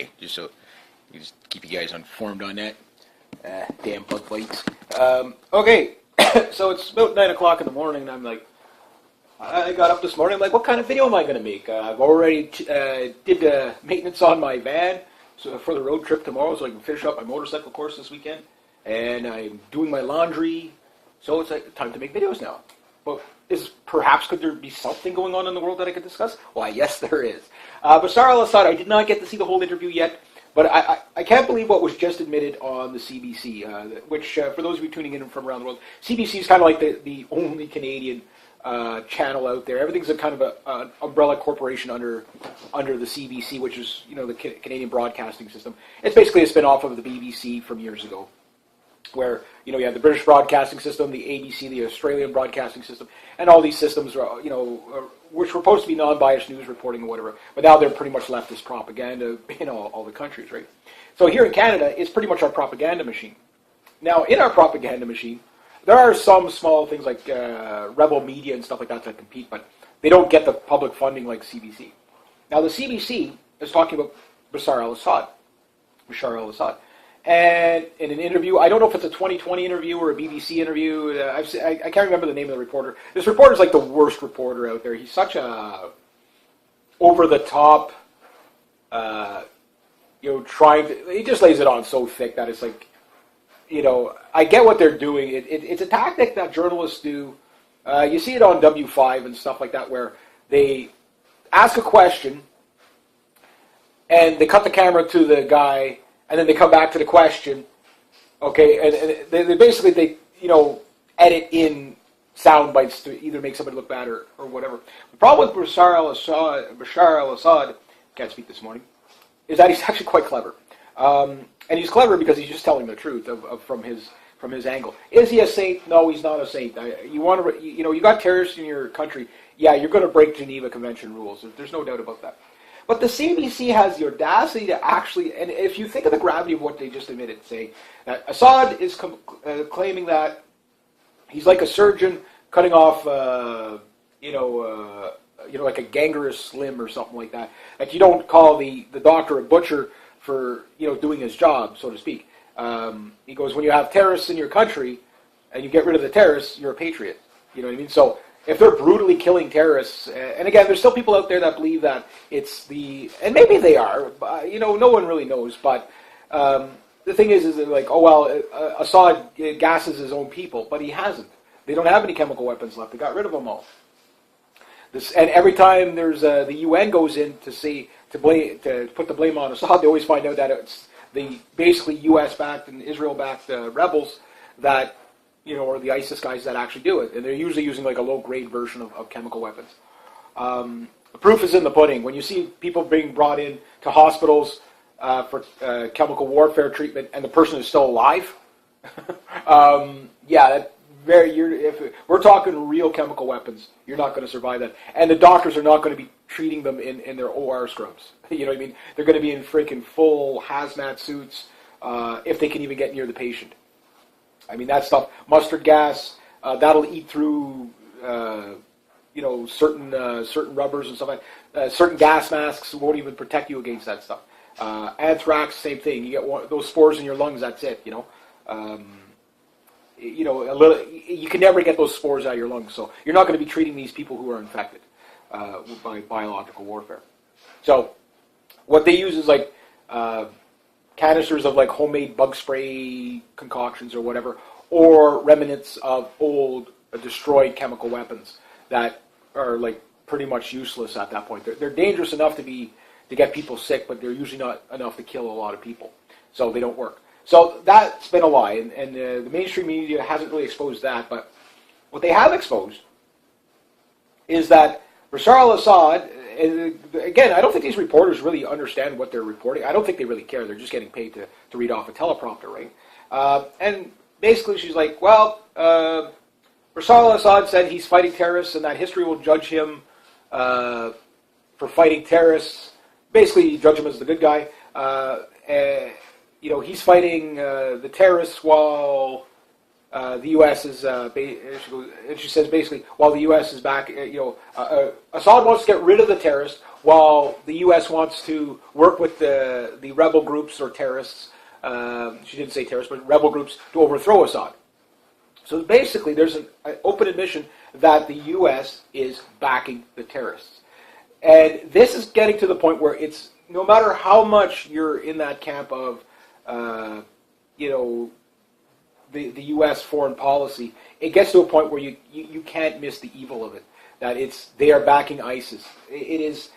anyway, just so just keep you guys informed on that. Damn bug bites. Okay, so it's about 9 o'clock in the morning, and I'm like, I got up this morning, I'm like, what kind of video am I going to make? I've already did maintenance on my van for the road trip tomorrow, so I can finish up my motorcycle course this weekend. And I'm doing my laundry, so it's like time to make videos now. But could there be something going on in the world that I could discuss? Why, yes, there is. Bashar al-Assad, I did not get to see the whole interview yet, but I can't believe what was just admitted on the CBC, which, for those of you tuning in from around the world, CBC is kind of like the only Canadian channel out there. Everything's a kind of an umbrella corporation under the CBC, which is, the Canadian Broadcasting System. It's basically a spin-off of the BBC from years ago, where, you have the British Broadcasting System, the ABC, the Australian Broadcasting System, and all these systems, which were supposed to be non-biased news reporting or whatever, but now they're pretty much leftist propaganda in all the countries, right? So here in Canada, it's pretty much our propaganda machine. Now, in our propaganda machine, there are some small things like Rebel Media and stuff like that compete, but they don't get the public funding like CBC. Now, the CBC is talking about Bashar al-Assad. And in an interview, I don't know if it's a 2020 interview or a BBC interview. I can't remember the name of the reporter. This reporter's like the worst reporter out there. He's such a over-the-top, he just lays it on so thick that it's like, I get what they're doing. It's a tactic that journalists do. You see it on W5 and stuff like that, where they ask a question, and they cut the camera to the guy, and then they come back to the question, okay, and they basically, edit in sound bites to either make somebody look bad or whatever. The problem with Bashar al-Assad, can't speak this morning, is that he's actually quite clever. And he's clever because he's just telling the truth from his angle. Is he a saint? No, he's not a saint. You got terrorists in your country. Yeah, you're going to break Geneva Convention rules. There's no doubt about that. But the CBC has the audacity to actually, and if you think of the gravity of what they just admitted, say that Assad is claiming that he's like a surgeon cutting off, like a gangrenous limb or something like that. Like you don't call the doctor a butcher for doing his job, so to speak. He goes, when you have terrorists in your country and you get rid of the terrorists, you're a patriot. You know what I mean? So if they're brutally killing terrorists, and again, there's still people out there that believe that it's and maybe they are, no one really knows, but the thing is they're like, Assad gasses his own people, but he hasn't. They don't have any chemical weapons left. They got rid of them all. And every time there's the UN goes in to put the blame on Assad, they always find out that it's the basically U.S.-backed and Israel-backed rebels that, or the ISIS guys that actually do it. And they're usually using like a low-grade version of chemical weapons. The proof is in the pudding. When you see people being brought in to hospitals for chemical warfare treatment and the person is still alive, if we're talking real chemical weapons, you're not going to survive that. And the doctors are not going to be treating them in their OR scrubs. You know what I mean? They're going to be in freaking full hazmat suits if they can even get near the patient. I mean, that stuff, mustard gas, that'll eat through, certain rubbers and stuff like that. Certain gas masks won't even protect you against that stuff. Anthrax, same thing. You get those spores in your lungs, that's it, you can never get those spores out of your lungs. So you're not going to be treating these people who are infected by biological warfare. So what they use is like canisters of like homemade bug spray concoctions or whatever, or remnants of old destroyed chemical weapons that are like pretty much useless at that point. They're dangerous enough to get people sick, but they're usually not enough to kill a lot of people. So they don't work. So that's been a lie, and the mainstream media hasn't really exposed that. But what they have exposed is that Bashar al-Assad, again, I don't think these reporters really understand what they're reporting. I don't think they really care. They're just getting paid to read off a teleprompter, right? And basically she's like, Bashar al-Assad said he's fighting terrorists and that history will judge him for fighting terrorists. Basically judge him as the good guy. He's fighting the terrorists while the U.S. is, and she says basically, while the U.S. is back, Assad wants to get rid of the terrorists, while the U.S. wants to work with the rebel groups or terrorists. She didn't say terrorists, but rebel groups to overthrow Assad. So basically, there's an open admission that the U.S. is backing the terrorists. And this is getting to the point where it's, no matter how much you're in that camp of, the U.S. foreign policy, it gets to a point where you can't miss the evil of it. That they are backing ISIS. It is,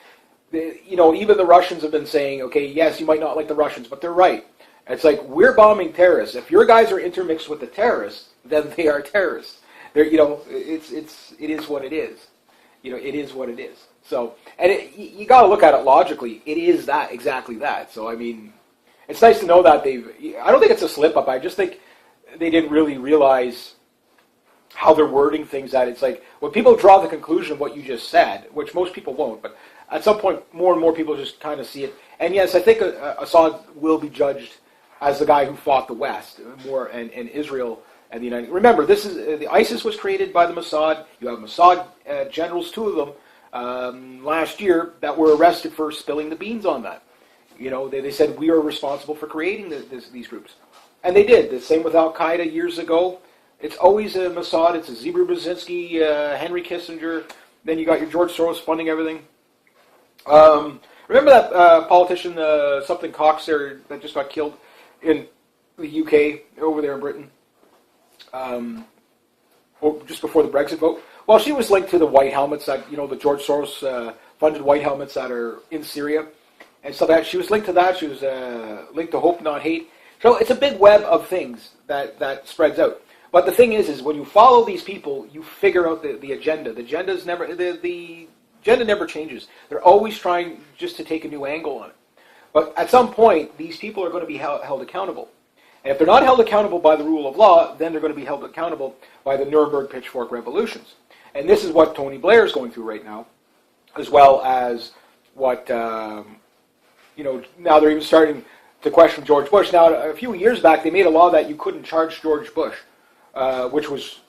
even the Russians have been saying, okay, yes, you might not like the Russians, but they're right. It's like, we're bombing terrorists. If your guys are intermixed with the terrorists, then they are terrorists. It is what it is. It is what it is. So, and you got to look at it logically. It is exactly that. So, I mean, it's nice to know that I don't think it's a slip up. I just think they didn't really realize how they're wording things. That it's like, when people draw the conclusion of what you just said, which most people won't, but at some point, more and more people just kind of see it. And yes, I think Assad will be judged as the guy who fought the West more, and Israel and the United. Remember, the ISIS was created by the Mossad. You have Mossad generals, 2 of them, last year, that were arrested for spilling the beans on that. They said, we are responsible for creating these groups, and they did. The same with Al Qaeda years ago. It's always a Mossad. It's a Zebra Brzezinski, Henry Kissinger. Then you got your George Soros funding everything. Remember that politician, something Cox there, that just got killed in the UK, over there in Britain, just before the Brexit vote? Well, she was linked to the white helmets that, the George Soros funded white helmets that are in Syria. And so that she was linked to that. She was linked to Hope Not Hate. So it's a big web of things that spreads out. But the thing is when you follow these people, you figure out the agenda. The agenda never changes. They're always trying just to take a new angle on it. But at some point, these people are going to be held accountable. And if they're not held accountable by the rule of law, then they're going to be held accountable by the Nuremberg pitchfork revolutions. And this is what Tony Blair is going through right now, as well as what, now they're even starting to question George Bush. Now, a few years back, they made a law that you couldn't charge George Bush, which was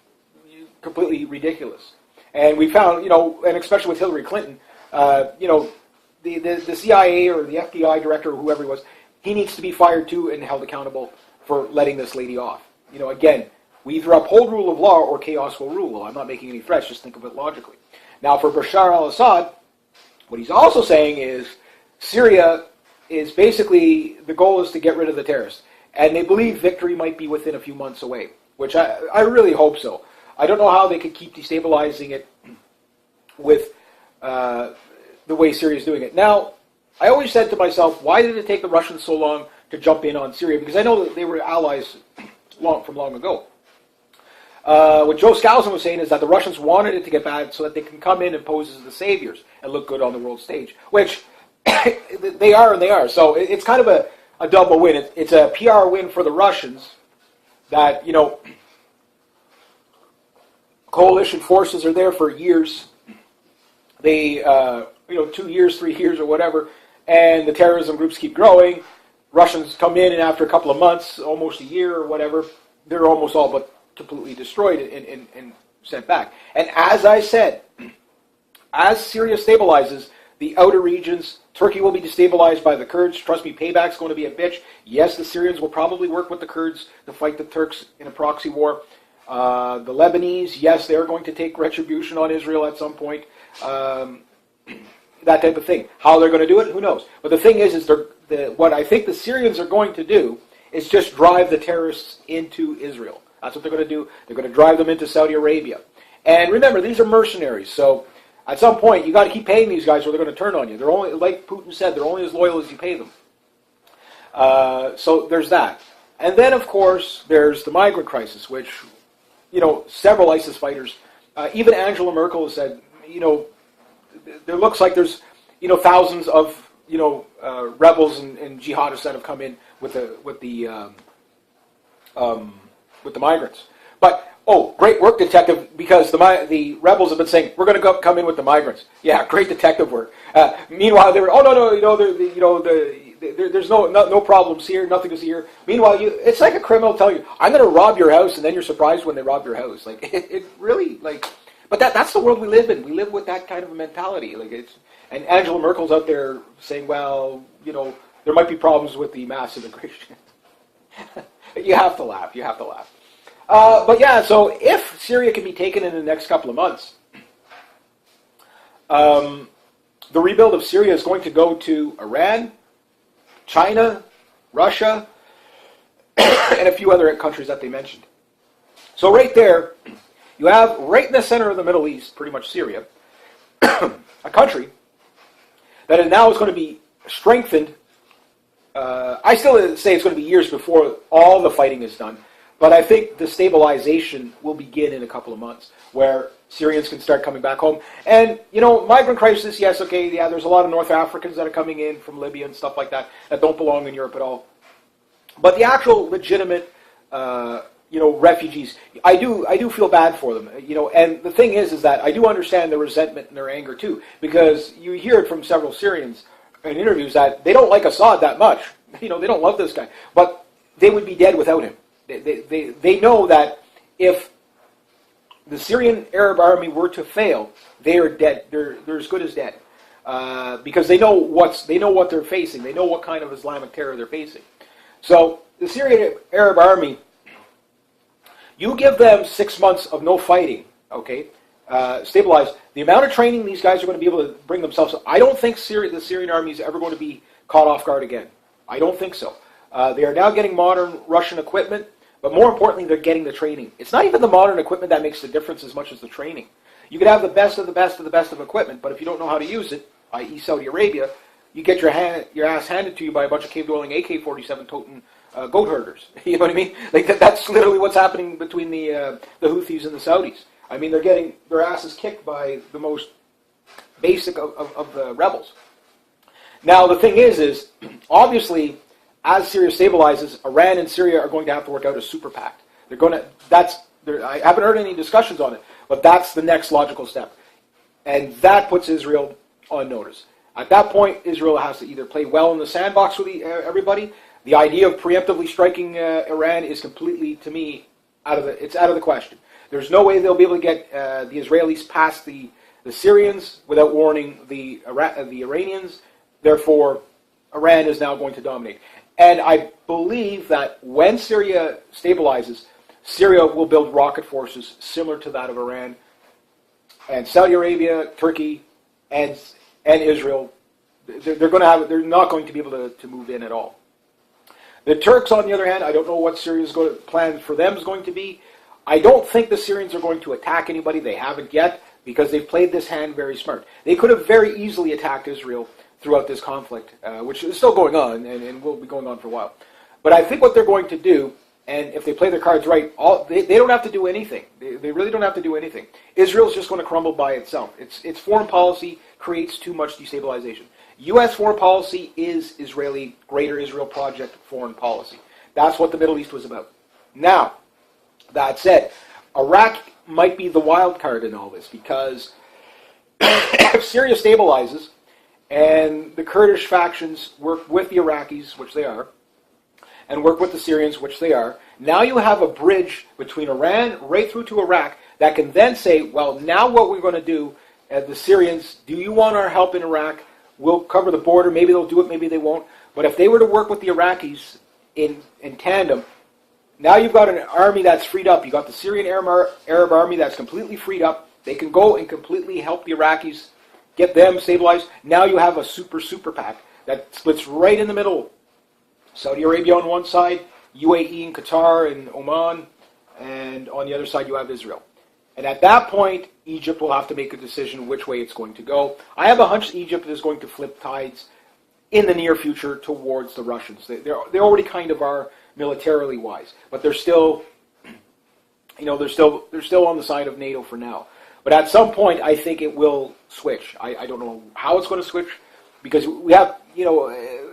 completely ridiculous. And we found, and especially with Hillary Clinton, the CIA or the FBI director or whoever he was, he needs to be fired too and held accountable for letting this lady off. Again, we either uphold rule of law or chaos will rule. I'm not making any threats, just think of it logically. Now, for Bashar al-Assad, what he's also saying is Syria is basically, the goal is to get rid of the terrorists. And they believe victory might be within a few months away, which I really hope so. I don't know how they could keep destabilizing it with the way Syria is doing it. Now, I always said to myself, why did it take the Russians so long to jump in on Syria? Because I know that they were allies from long ago. What Joe Skousen was saying is that the Russians wanted it to get bad so that they can come in and pose as the saviors and look good on the world stage, which they are and they are. So it's kind of a double win. It's a PR win for the Russians that, coalition forces are there for years. They, 2 years, 3 years or whatever, and the terrorism groups keep growing. Russians come in and after a couple of months, almost a year or whatever, they're almost all but completely destroyed and sent back. And as I said, as Syria stabilizes, the outer regions, Turkey will be destabilized by the Kurds. Trust me, payback's going to be a bitch. Yes, the Syrians will probably work with the Kurds to fight the Turks in a proxy war. The Lebanese, yes, they're going to take retribution on Israel at some point. That type of thing. How they're going to do it, who knows? But the thing is what I think the Syrians are going to do is just drive the terrorists into Israel. That's what they're going to do. They're going to drive them into Saudi Arabia. And remember, these are mercenaries, so at some point, you got to keep paying these guys or they're going to turn on you. They're only, like Putin said, they're only as loyal as you pay them. So there's that. And then, of course, there's the migrant crisis, which, several ISIS fighters, even Angela Merkel has said, there looks like there's, thousands of, rebels and jihadists that have come in with the migrants. But great work, detective, because the rebels have been saying we're going to come in with the migrants. Yeah, great detective work. Meanwhile, they were, there's no problems here, nothing is here. Meanwhile, it's like a criminal telling you, I'm going to rob your house, and then you're surprised when they rob your house. Like, it really, like, but that's the world we live in. We live with that kind of a mentality. Like, and Angela Merkel's out there saying, well, there might be problems with the mass immigration. You have to laugh. You have to laugh. But yeah, so if Syria can be taken in the next couple of months, the rebuild of Syria is going to go to Iran, China, Russia, and a few other countries that they mentioned. So right there, you have right in the center of the Middle East, pretty much Syria, a country that now is going to be strengthened. I still say it's going to be years before all the fighting is done, but I think the stabilization will begin in a couple of months, where Syrians can start coming back home. And, migrant crisis, yes, okay, yeah, there's a lot of North Africans that are coming in from Libya and stuff like that don't belong in Europe at all. But the actual legitimate, refugees, I do feel bad for them, and the thing is that I do understand their resentment and their anger too, because you hear it from several Syrians in interviews that they don't like Assad that much. They don't love this guy, but they would be dead without him. They know that if the Syrian Arab army were to fail, they are dead. They're as good as dead, because they know what they're facing. They know what kind of Islamic terror they're facing. So the Syrian Arab army, you give them 6 months of no fighting, okay, stabilize. The amount of training these guys are going to be able to bring themselves up, I don't think the Syrian army is ever going to be caught off guard again. I don't think so. They are now getting modern Russian equipment, but more importantly, they're getting the training. It's not even the modern equipment that makes the difference as much as the training. You could have the best of the best of the best of equipment, but if you don't know how to use it, i.e. Saudi Arabia, you get your ass handed to you by a bunch of cave-dwelling AK-47 toting goat herders. You know what I mean? Like that's literally what's happening between the Houthis and the Saudis. I mean, they're getting their asses kicked by the most basic of the rebels. Now, the thing is obviously, as Syria stabilizes, Iran and Syria are going to have to work out a super pact. I haven't heard any discussions on it, but that's the next logical step. And that puts Israel on notice. At that point, Israel has to either play well in the sandbox with everybody. The idea of preemptively striking Iran is completely, to me, out of the question. There's no way they'll be able to get the Israelis past the Syrians without warning the Iranians. Therefore, Iran is now going to dominate. And I believe that when Syria stabilizes, Syria will build rocket forces similar to that of Iran. And Saudi Arabia, Turkey, and Israel, they're not going to be able to move in at all. The Turks, on the other hand, I don't know what Syria's plan for them is going to be. I don't think the Syrians are going to attack anybody. They haven't yet, because they've played this hand very smart. They could have very easily attacked Israel throughout this conflict, which is still going on and will be going on for a while. But I think what they're going to do, and if they play their cards right, they don't have to do anything. They really don't have to do anything. Israel's just going to crumble by itself. Its foreign policy creates too much destabilization. U.S. foreign policy is Israeli, Greater Israel Project foreign policy. That's what the Middle East was about. Now, that said, Iraq might be the wild card in all this, because if Syria stabilizes and the Kurdish factions work with the Iraqis, which they are, and work with the Syrians, which they are, now you have a bridge between Iran right through to Iraq that can then say, well, now what we're going to do, the Syrians, do you want our help in Iraq? We'll cover the border. Maybe they'll do it, maybe they won't. But if they were to work with the Iraqis in tandem, now you've got an army that's freed up. You've got the Syrian Arab army that's completely freed up. They can go and completely help the Iraqis, get them stabilized. Now you have a super PAC that splits right in the middle. Saudi Arabia on one side, UAE and Qatar and Oman, and on the other side you have Israel. And at that point, Egypt will have to make a decision which way it's going to go. I have a hunch Egypt is going to flip tides in the near future towards the Russians. They already kind of are militarily wise, but they're still, they're still on the side of NATO for now. But at some point, I think it will switch. I don't know how it's going to switch, because we have,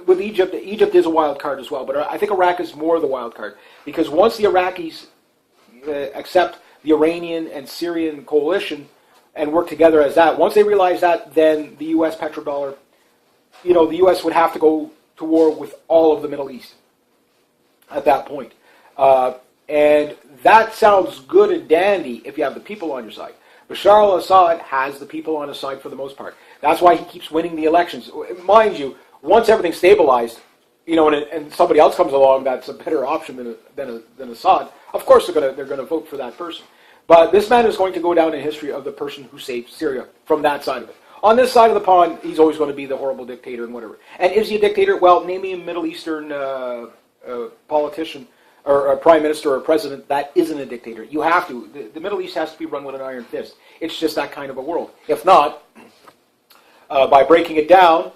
with Egypt is a wild card as well. But I think Iraq is more the wild card, because once the Iraqis accept the Iranian and Syrian coalition and work together as that, once they realize that, then the U.S. petrodollar, the U.S. would have to go to war with all of the Middle East at that point. And that sounds good and dandy if you have the people on your side. Bashar al-Assad has the people on his side for the most part. That's why he keeps winning the elections. Mind you, once everything's stabilized, and somebody else comes along that's a better option than Assad, of course they're gonna vote for that person. But this man is going to go down in history of the person who saved Syria from that side of it. On this side of the pond, he's always going to be the horrible dictator and whatever. And is he a dictator? Well, name me a Middle Eastern politician or a prime minister or a president that isn't a dictator. You have to. The Middle East has to be run with an iron fist. It's just that kind of a world. If not, by breaking it down,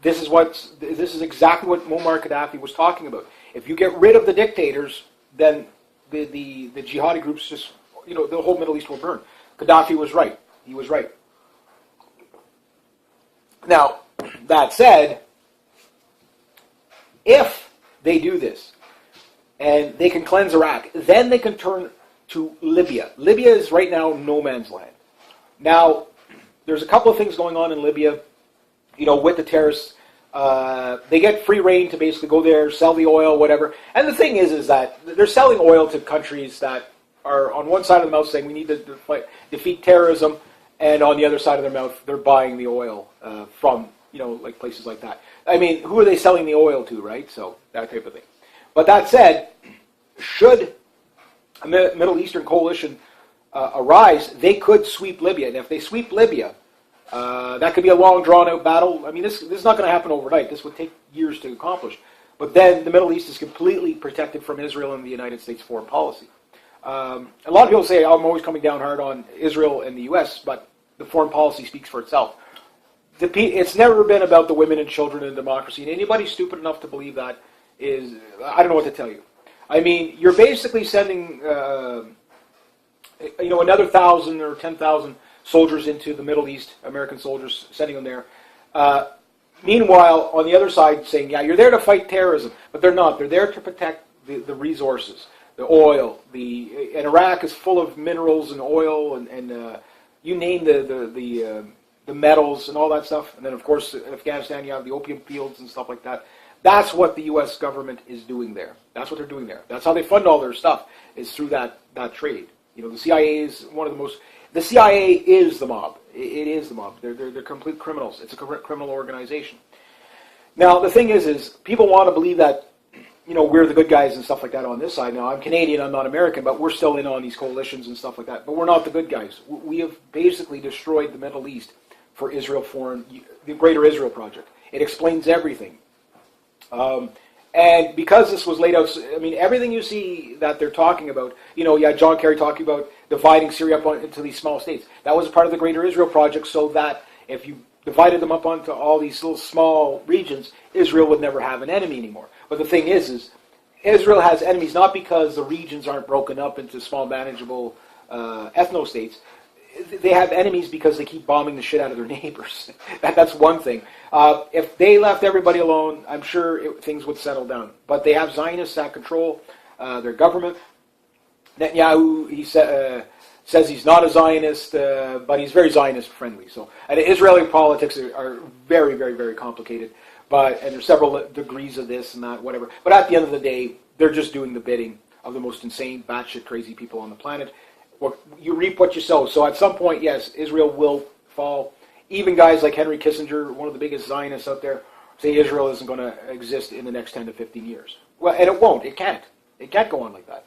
this is exactly what Muammar Gaddafi was talking about. If you get rid of the dictators, then the jihadi groups just, the whole Middle East will burn. Gaddafi was right. He was right. Now, that said, if they do this, and they can cleanse Iraq, then they can turn to Libya. Libya is right now no man's land. Now, there's a couple of things going on in Libya, with the terrorists. They get free reign to basically go there, sell the oil, whatever. And the thing is that they're selling oil to countries that are on one side of the mouth saying we need to defeat terrorism, and on the other side of their mouth, they're buying the oil from, like places like that. I mean, who are they selling the oil to, right? So, that type of thing. But that said, should a Middle Eastern coalition arise, they could sweep Libya. And if they sweep Libya, that could be a long, drawn-out battle. I mean, this is not going to happen overnight. This would take years to accomplish. But then the Middle East is completely protected from Israel and the United States foreign policy. A lot of people say, I'm always coming down hard on Israel and the U.S., but the foreign policy speaks for itself. It's never been about the women and children and democracy, and anybody stupid enough to believe that is, I don't know what to tell you. I mean, you're basically sending, another 1,000 or 10,000 soldiers into the Middle East, American soldiers, sending them there. Meanwhile, on the other side, saying, yeah, you're there to fight terrorism, but they're not. They're there to protect the resources, the oil. And Iraq is full of minerals and oil, and you name the metals and all that stuff. And then, of course, in Afghanistan, you have the opium fields and stuff like that. That's what the U.S. government is doing there. That's what they're doing there. That's how they fund all their stuff, is through that trade. The CIA is one of the most... The CIA is the mob. It is the mob. They're complete criminals. It's a criminal organization. Now, the thing is people want to believe that, we're the good guys and stuff like that on this side. Now, I'm Canadian, I'm not American, but we're still in on these coalitions and stuff like that. But we're not the good guys. We have basically destroyed the Middle East for Israel the Greater Israel Project. It explains everything. And because this was laid out, I mean, everything you see that they're talking about, John Kerry talking about dividing Syria up into these small states. That was a part of the Greater Israel Project, so that if you divided them up onto all these little small regions, Israel would never have an enemy anymore. But the thing is Israel has enemies not because the regions aren't broken up into small, manageable ethno-states. They have enemies because they keep bombing the shit out of their neighbors. That's one thing. If they left everybody alone, I'm sure things would settle down. But they have Zionists that control their government. Netanyahu, he says he's not a Zionist, but he's very Zionist-friendly. So, and Israeli politics are very, very, very complicated. And there's several degrees of this and that, whatever. But at the end of the day, they're just doing the bidding of the most insane, batshit crazy people on the planet. You reap what you sow. So at some point, yes, Israel will fall. Even guys like Henry Kissinger, one of the biggest Zionists out there, say Israel isn't going to exist in the next 10 to 15 years. Well, and it won't. It can't. It can't go on like that.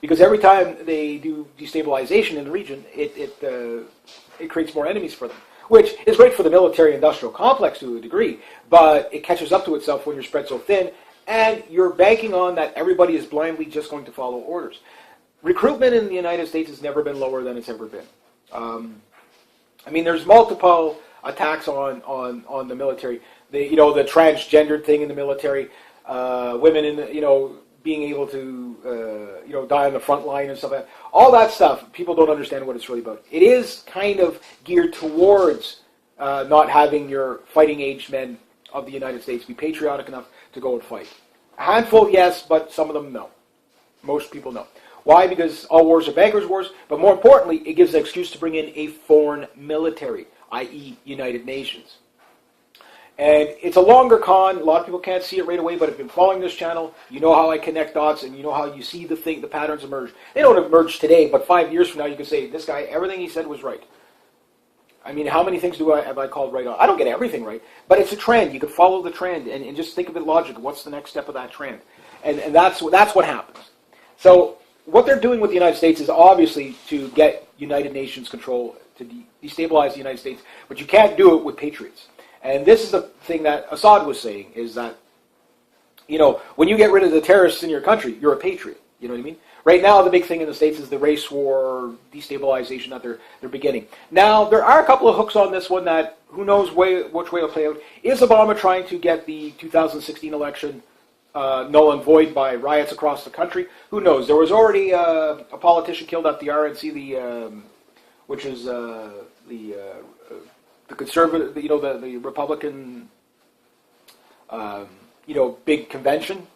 Because every time they do destabilization in the region, it creates more enemies for them, which is great for the military-industrial complex to a degree, but it catches up to itself when you're spread so thin, and you're banking on that everybody is blindly just going to follow orders. Recruitment in the United States has never been lower than it's ever been. I mean, there's multiple attacks on the military. The transgendered thing in the military, women in being able to die on the front line and stuff like that. All that stuff, people don't understand what it's really about. It is kind of geared towards not having your fighting-age men of the United States be patriotic enough to go and fight. A handful, yes, but some of them, no. Most people, no. Why? Because all wars are bankers' wars, but more importantly, it gives an excuse to bring in a foreign military, i.e. United Nations. And it's a longer con. A lot of people can't see it right away, but if you've been following this channel, you know how I connect dots, and you know how you see the patterns emerge. They don't emerge today, but 5 years from now, you can say, this guy, everything he said was right. I mean, how many things have I called right on? I don't get everything right, but it's a trend. You can follow the trend and just think of it logically. What's the next step of that trend? And that's what happens. So what they're doing with the United States is obviously to get United Nations control, to destabilize the United States, but you can't do it with patriots. And this is the thing that Assad was saying, is that, when you get rid of the terrorists in your country, you're a patriot. You know what I mean? Right now, the big thing in the States is the race war, destabilization that they're beginning. Now, there are a couple of hooks on this one that, who knows which way it'll play out. Is Obama trying to get the 2016 election null and void by riots across the country? Who knows? There was already a politician killed at the RNC, which is the conservative, the Republican, big convention.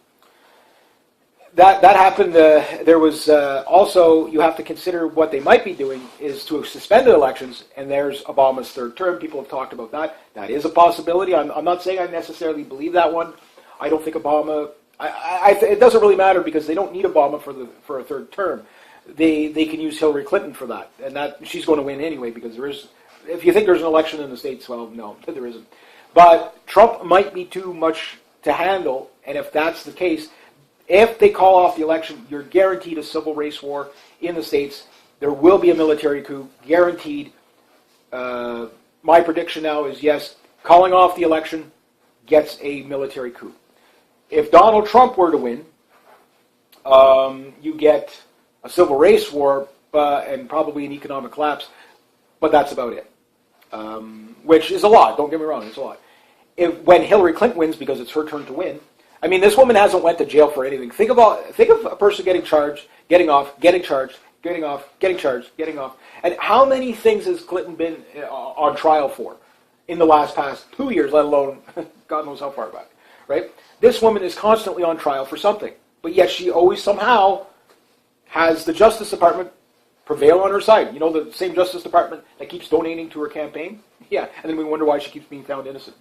That happened. There was also, you have to consider what they might be doing is to suspend the elections, and there's Obama's third term. People have talked about that. That is a possibility. I'm not saying I necessarily believe that one. I don't think Obama. It doesn't really matter because they don't need Obama for a third term. They can use Hillary Clinton for that, and that she's going to win anyway because there is. If you think there's an election in the States, well, no, there isn't. But Trump might be too much to handle, and if that's the case, if they call off the election, you're guaranteed a civil race war in the States. There will be a military coup, guaranteed. My prediction now is yes, calling off the election gets a military coup. If Donald Trump were to win, you get a civil race war and probably an economic collapse, but that's about it. Which is a lot, don't get me wrong, it's a lot. When Hillary Clinton wins, because it's her turn to win, I mean, this woman hasn't went to jail for anything. Think of a person getting charged, getting off, getting charged, getting off, getting charged, getting off. And how many things has Clinton been on trial for in the past 2 years, let alone God knows how far back, right? This woman is constantly on trial for something, but yet she always somehow has the Justice Department prevail on her side. You know, the same Justice Department that keeps donating to her campaign? Yeah, and then we wonder why she keeps being found innocent.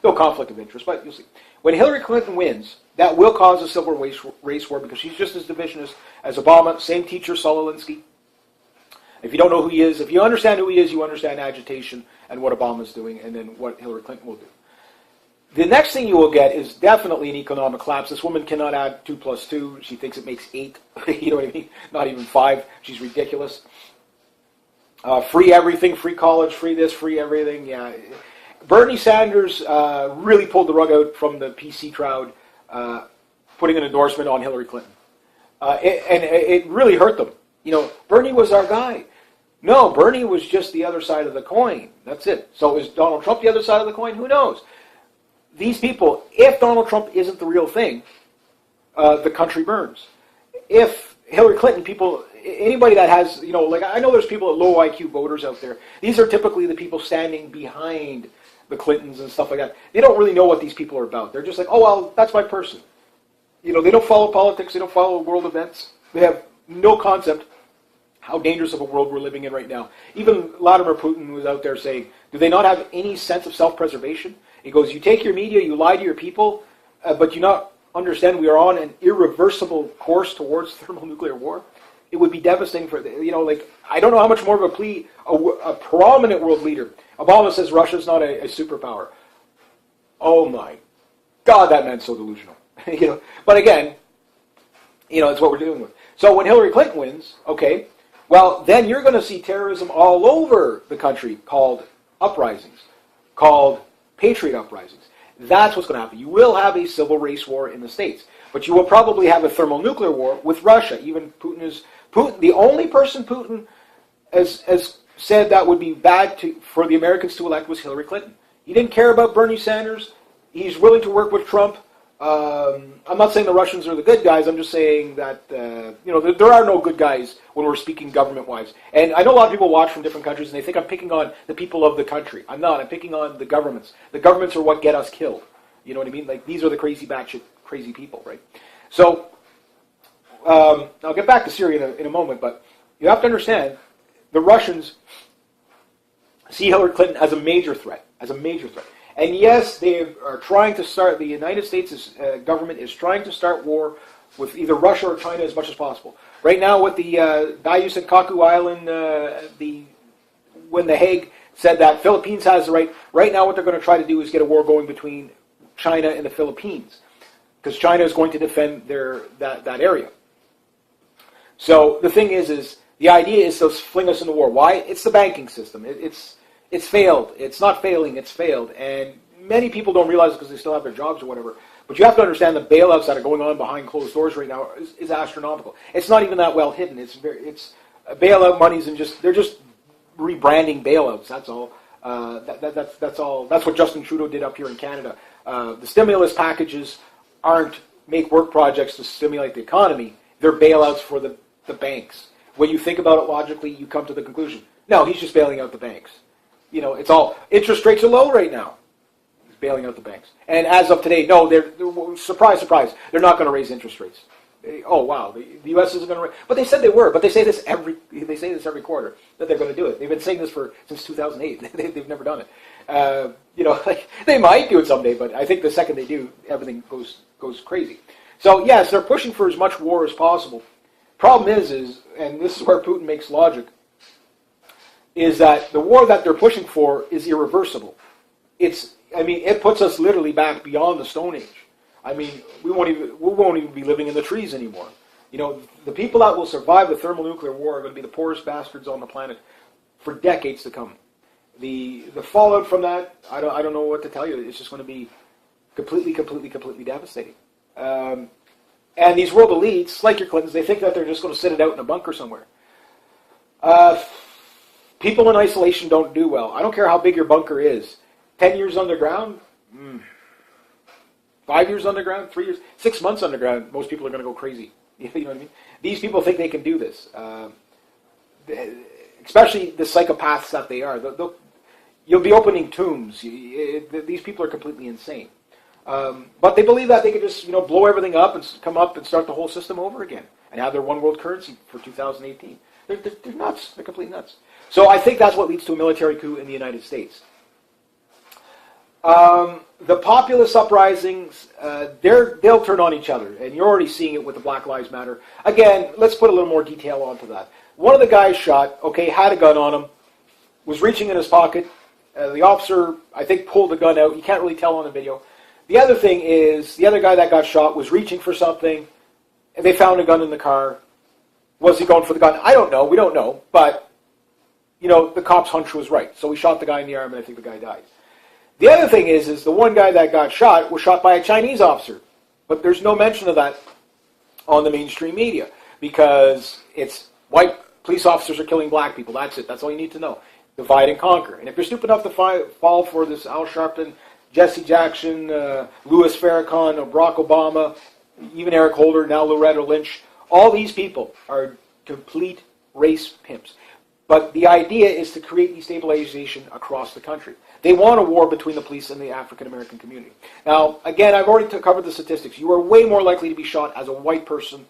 No conflict of interest, but you'll see. When Hillary Clinton wins, that will cause a civil race war because she's just as divisionist as Obama. Same teacher, Saul Alinsky. If you don't know who he is, if you understand who he is, you understand agitation and what Obama's doing and then what Hillary Clinton will do. The next thing you will get is definitely an economic collapse. This woman cannot add 2 plus 2. She thinks it makes 8. You know what I mean? Not even 5. She's ridiculous. Free everything, free college, free this, free everything. Yeah. Bernie Sanders really pulled the rug out from the PC crowd, putting an endorsement on Hillary Clinton. And it really hurt them. You know, Bernie was our guy. No, Bernie was just the other side of the coin. That's it. So is Donald Trump the other side of the coin? Who knows? These people, if Donald Trump isn't the real thing, the country burns. If Hillary Clinton, anybody that has, you know, like I know there's people at low IQ voters out there. These are typically the people standing behind the Clintons and stuff like that. They don't really know what these people are about. They're just like, oh, well, that's my person. You know, they don't follow politics. They don't follow world events. They have no concept how dangerous of a world we're living in right now. Even Vladimir Putin was out there saying, do they not have any sense of self-preservation? He goes, you take your media, you lie to your people, but you not understand we are on an irreversible course towards thermonuclear war. It would be devastating for, you know, like, I don't know how much more of a prominent world leader. Obama says Russia's not a superpower. Oh my God, that man's so delusional. You know, but again, you know, it's what we're dealing with. So when Hillary Clinton wins, okay, well, then you're going to see terrorism all over the country called uprisings, called patriot uprisings. That's what's going to happen. You will have a civil race war in the States, but you will probably have a thermonuclear war with Russia. Even Putin, the only person Putin has said that would be bad for the Americans to elect was Hillary Clinton. He didn't care about Bernie Sanders. He's willing to work with Trump. I'm not saying the Russians are the good guys. I'm just saying that you know, there are no good guys when we're speaking government-wise. And I know a lot of people watch from different countries and they think I'm picking on the people of the country. I'm not. I'm picking on the governments. The governments are what get us killed. You know what I mean? Like, these are the crazy batshit crazy people, right? So I'll get back to Syria in a moment, but you have to understand the Russians see Hillary Clinton as a major threat, And yes, they are trying to start, the United States government is trying to start war with either Russia or China as much as possible. Right now with the Diaoyu Senkaku Island, when The Hague said that Philippines has the right now what they're going to try to do is get a war going between China and the Philippines. Because China is going to defend that area. So the thing is the idea is to fling us into war. Why? It's the banking system. It's failed. It's not failing. It's failed. And many people don't realize it because they still have their jobs or whatever. But you have to understand the bailouts that are going on behind closed doors right now is astronomical. It's not even that well hidden. It's bailout monies and they're just rebranding bailouts. That's all. That's all. That's what Justin Trudeau did up here in Canada. The stimulus packages aren't make work projects to stimulate the economy. They're bailouts for the banks. When you think about it logically, you come to the conclusion, no, he's just bailing out the banks. It's all, interest rates are low right now. He's bailing out the banks. And as of today, no, they're surprise, surprise, they're not going to raise interest rates. Oh, wow, the U.S. isn't going to raise, but they said they were, but they say this every quarter, that they're going to do it. They've been saying this since 2008. They've never done it. They might do it someday, but I think the second they do, everything goes crazy. So, yes, they're pushing for as much war as possible. Problem is, and this is where Putin makes logic, is that the war that they're pushing for is irreversible. It puts us literally back beyond the Stone Age. We won't even be living in the trees anymore. The people that will survive the thermonuclear war are going to be the poorest bastards on the planet for decades to come. The fallout from that, I don't know what to tell you. It's just going to be completely devastating. And these world elites, like your Clintons, they think that they're just going to sit it out in a bunker somewhere. People in isolation don't do well. I don't care how big your bunker is. 10 years underground? 5 years underground? 3 years? 6 months underground, most people are going to go crazy. You know what I mean? These people think they can do this. Especially the psychopaths that they are. You'll be opening tombs. These people are completely insane. But they believe that they could just, blow everything up and come up and start the whole system over again and have their one world currency for 2018. They're nuts. They're complete nuts. So I think that's what leads to a military coup in the United States. The populist uprisings, they'll turn on each other, and you're already seeing it with the Black Lives Matter. Again, let's put a little more detail onto that. One of the guys shot, had a gun on him, was reaching in his pocket. The officer, I think, pulled the gun out. You can't really tell on the video. The other thing is, the other guy that got shot was reaching for something, and they found a gun in the car. Was he going for the gun? I don't know. We don't know. But, the cop's hunch was right. So we shot the guy in the arm, and I think the guy died. The other thing is the one guy that got shot was shot by a Chinese officer. But there's no mention of that on the mainstream media because it's white police officers are killing black people. That's it. That's all you need to know. Divide and conquer. And if you're stupid enough to fall for this Al Sharpton, Jesse Jackson, Louis Farrakhan, Barack Obama, even Eric Holder, now Loretta Lynch, all these people are complete race pimps. But the idea is to create destabilization across the country. They want a war between the police and the African-American community. Now, again, I've already covered the statistics. You are way more likely to be shot as a white person.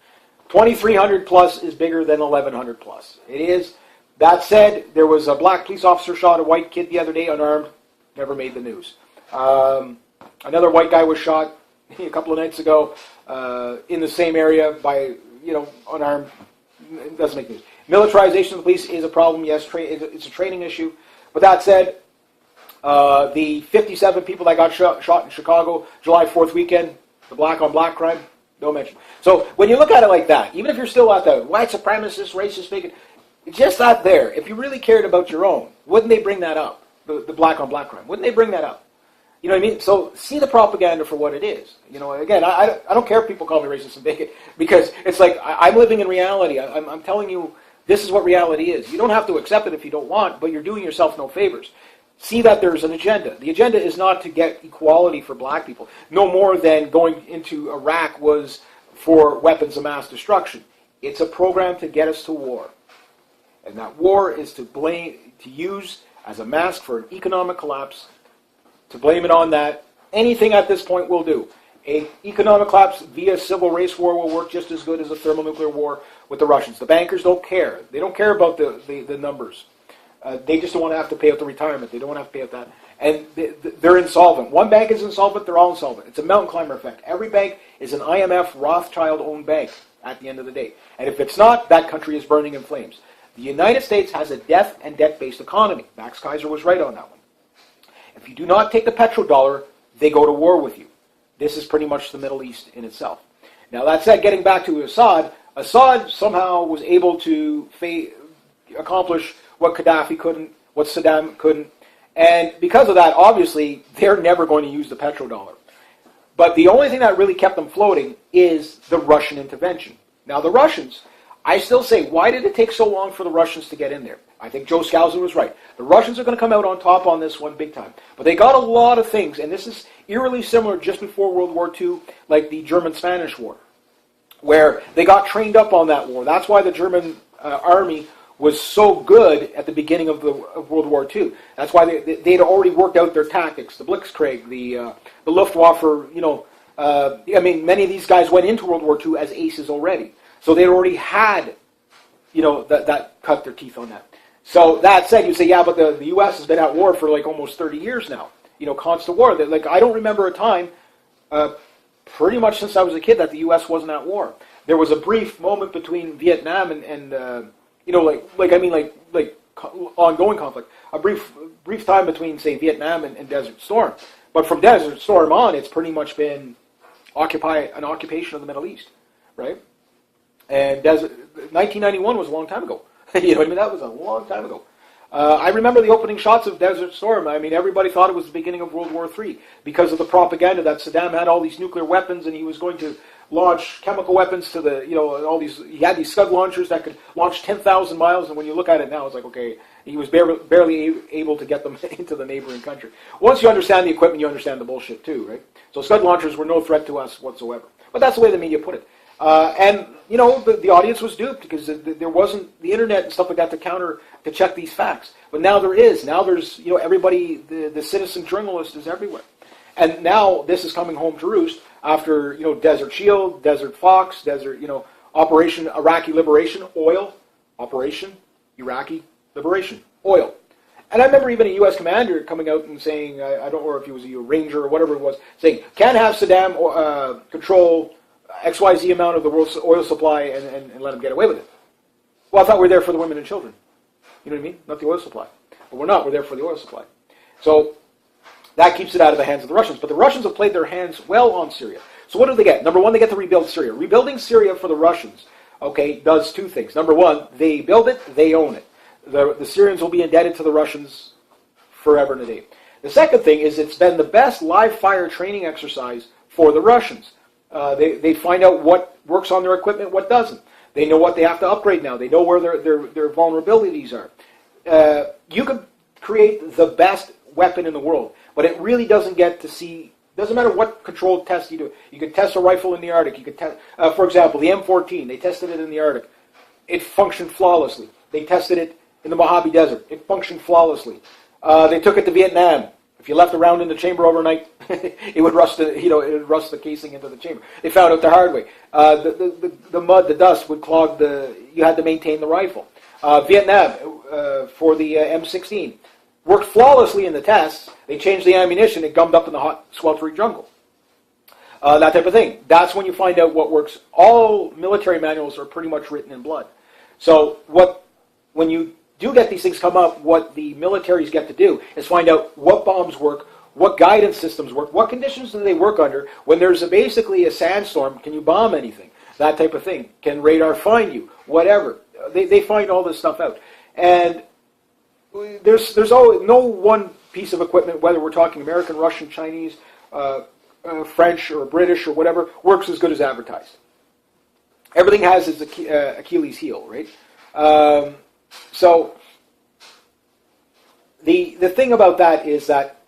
2,300 plus is bigger than 1,100 plus. It is. That said, there was a black police officer shot a white kid the other day, unarmed. Never made the news. Another white guy was shot a couple of nights ago in the same area by, unarmed. It doesn't make news. Militarization of the police is a problem. Yes, it's a training issue. But that said, the 57 people that got shot in Chicago, July 4th weekend, the black-on-black crime, no mention. So when you look at it like that, even if you're still at the white supremacist, racist, bigot, just that there, if you really cared about your own, wouldn't they bring that up? The black-on-black crime. Wouldn't they bring that up? You know what I mean? So see the propaganda for what it is. Again, I don't care if people call me racist and bigot because it's like I'm living in reality. I'm telling you this is what reality is. You don't have to accept it if you don't want, but you're doing yourself no favors. See that there's an agenda. The agenda is not to get equality for black people. No more than going into Iraq was for weapons of mass destruction. It's a program to get us to war. And that war is to use as a mask for an economic collapse, to blame it on that. Anything at this point will do. An economic collapse via civil race war will work just as good as a thermonuclear war with the Russians. The bankers don't care. They don't care about the numbers. They just don't want to have to pay out the retirement. They don't want to have to pay out that. And they're insolvent. One bank is insolvent, they're all insolvent. It's a mountain climber effect. Every bank is an IMF Rothschild-owned bank at the end of the day. And if it's not, that country is burning in flames. The United States has a debt and debt-based economy. Max Kaiser was right on that one. If you do not take the petrodollar, they go to war with you. This is pretty much the Middle East in itself. Now that said, getting back to Assad somehow was able to accomplish what Gaddafi couldn't, what Saddam couldn't. And because of that, obviously, they're never going to use the petrodollar. But the only thing that really kept them floating is the Russian intervention. Now, the Russians, I still say, why did it take so long for the Russians to get in there? I think Joe Scalzo was right. The Russians are going to come out on top on this one big time. But they got a lot of things, and this is eerily similar just before World War II, like the German-Spanish War, where they got trained up on that war. That's why the German army was so good at the beginning of World War II. That's why they'd already worked out their tactics, the Blitzkrieg, the Luftwaffe, many of these guys went into World War II as aces already. So they already had, that cut their teeth on that. So that said, you say, yeah, but the U.S. has been at war for like almost 30 years now. Constant war. I don't remember a time, pretty much since I was a kid, that the U.S. wasn't at war. There was a brief moment between Vietnam and ongoing conflict. A brief time between, say, Vietnam and Desert Storm. But from Desert Storm on, it's pretty much been an occupation of the Middle East, right? And 1991 was a long time ago. That was a long time ago. I remember the opening shots of Desert Storm. I mean, everybody thought it was the beginning of World War III because of the propaganda that Saddam had all these nuclear weapons and he was going to launch chemical weapons to he had these Scud launchers that could launch 10,000 miles, and when you look at it now, it's like, okay, he was barely able to get them into the neighboring country. Once you understand the equipment, you understand the bullshit too, right? So Scud launchers were no threat to us whatsoever. But that's the way the media put it. The audience was duped because there wasn't the internet and stuff like that to check these facts. But now there is. Now there's, everybody, the citizen journalist is everywhere. And now this is coming home to roost after, Desert Shield, Desert Fox, Operation Iraqi Liberation, oil, Operation Iraqi Liberation, oil. And I remember even a U.S. commander coming out and saying, I don't know if he was a Ranger or whatever it was, saying, can't have Saddam control XYZ amount of the world's oil supply and let him get away with it. Well, I thought we were there for the women and children. You know what I mean? Not the oil supply. But we're not. We're there for the oil supply. So that keeps it out of the hands of the Russians. But the Russians have played their hands well on Syria. So what do they get? Number one, they get to rebuild Syria. Rebuilding Syria for the Russians, does two things. Number one, they build it, they own it. The Syrians will be indebted to the Russians forever and a day. The second thing is it's been the best live fire training exercise for the Russians. They find out what works on their equipment, what doesn't. They know what they have to upgrade now. They know where their vulnerabilities are. You could create the best weapon in the world, but it really doesn't matter what controlled test you do. You could test a rifle in the Arctic. You could test, for example, the M14. They tested it in the Arctic. It functioned flawlessly. They tested it in the Mojave Desert. It functioned flawlessly. They took it to Vietnam. If you left a round in the chamber overnight, it would rust the casing into the chamber. They found out the hard way. The mud, the dust would clog you had to maintain the rifle. Vietnam, for the M16, worked flawlessly in the tests. They changed the ammunition. It gummed up in the hot, sweltering jungle. That type of thing. That's when you find out what works. All military manuals are pretty much written in blood. So when you do get these things come up, what the militaries get to do is find out what bombs work, what guidance systems work, what conditions do they work under. When there's basically a sandstorm, can you bomb anything? That type of thing. Can radar find you? Whatever. They find all this stuff out. And there's always, no one piece of equipment, whether we're talking American, Russian, Chinese, French, or British, or whatever, works as good as advertised. Everything has its Achilles heel, right? So the thing about that is that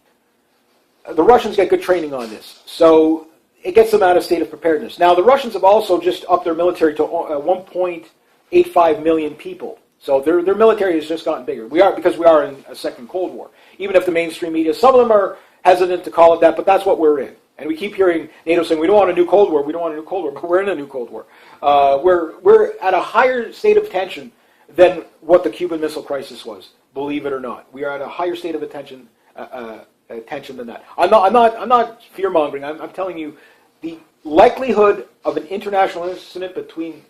the Russians get good training on this. So it gets them out of state of preparedness. Now, the Russians have also just upped their military to 1.85 million people. So their military has just gotten bigger. Because we are in a second Cold War. Even if the mainstream media, some of them are hesitant to call it that, but that's what we're in. And we keep hearing NATO saying, we don't want a new Cold War, we don't want a new Cold War, but we're in a new Cold War. We're at a higher state of tension than what the Cuban Missile Crisis was, believe it or not. We are at a higher state of attention tension than that. I'm not fear mongering. I'm telling you the likelihood of an international incident between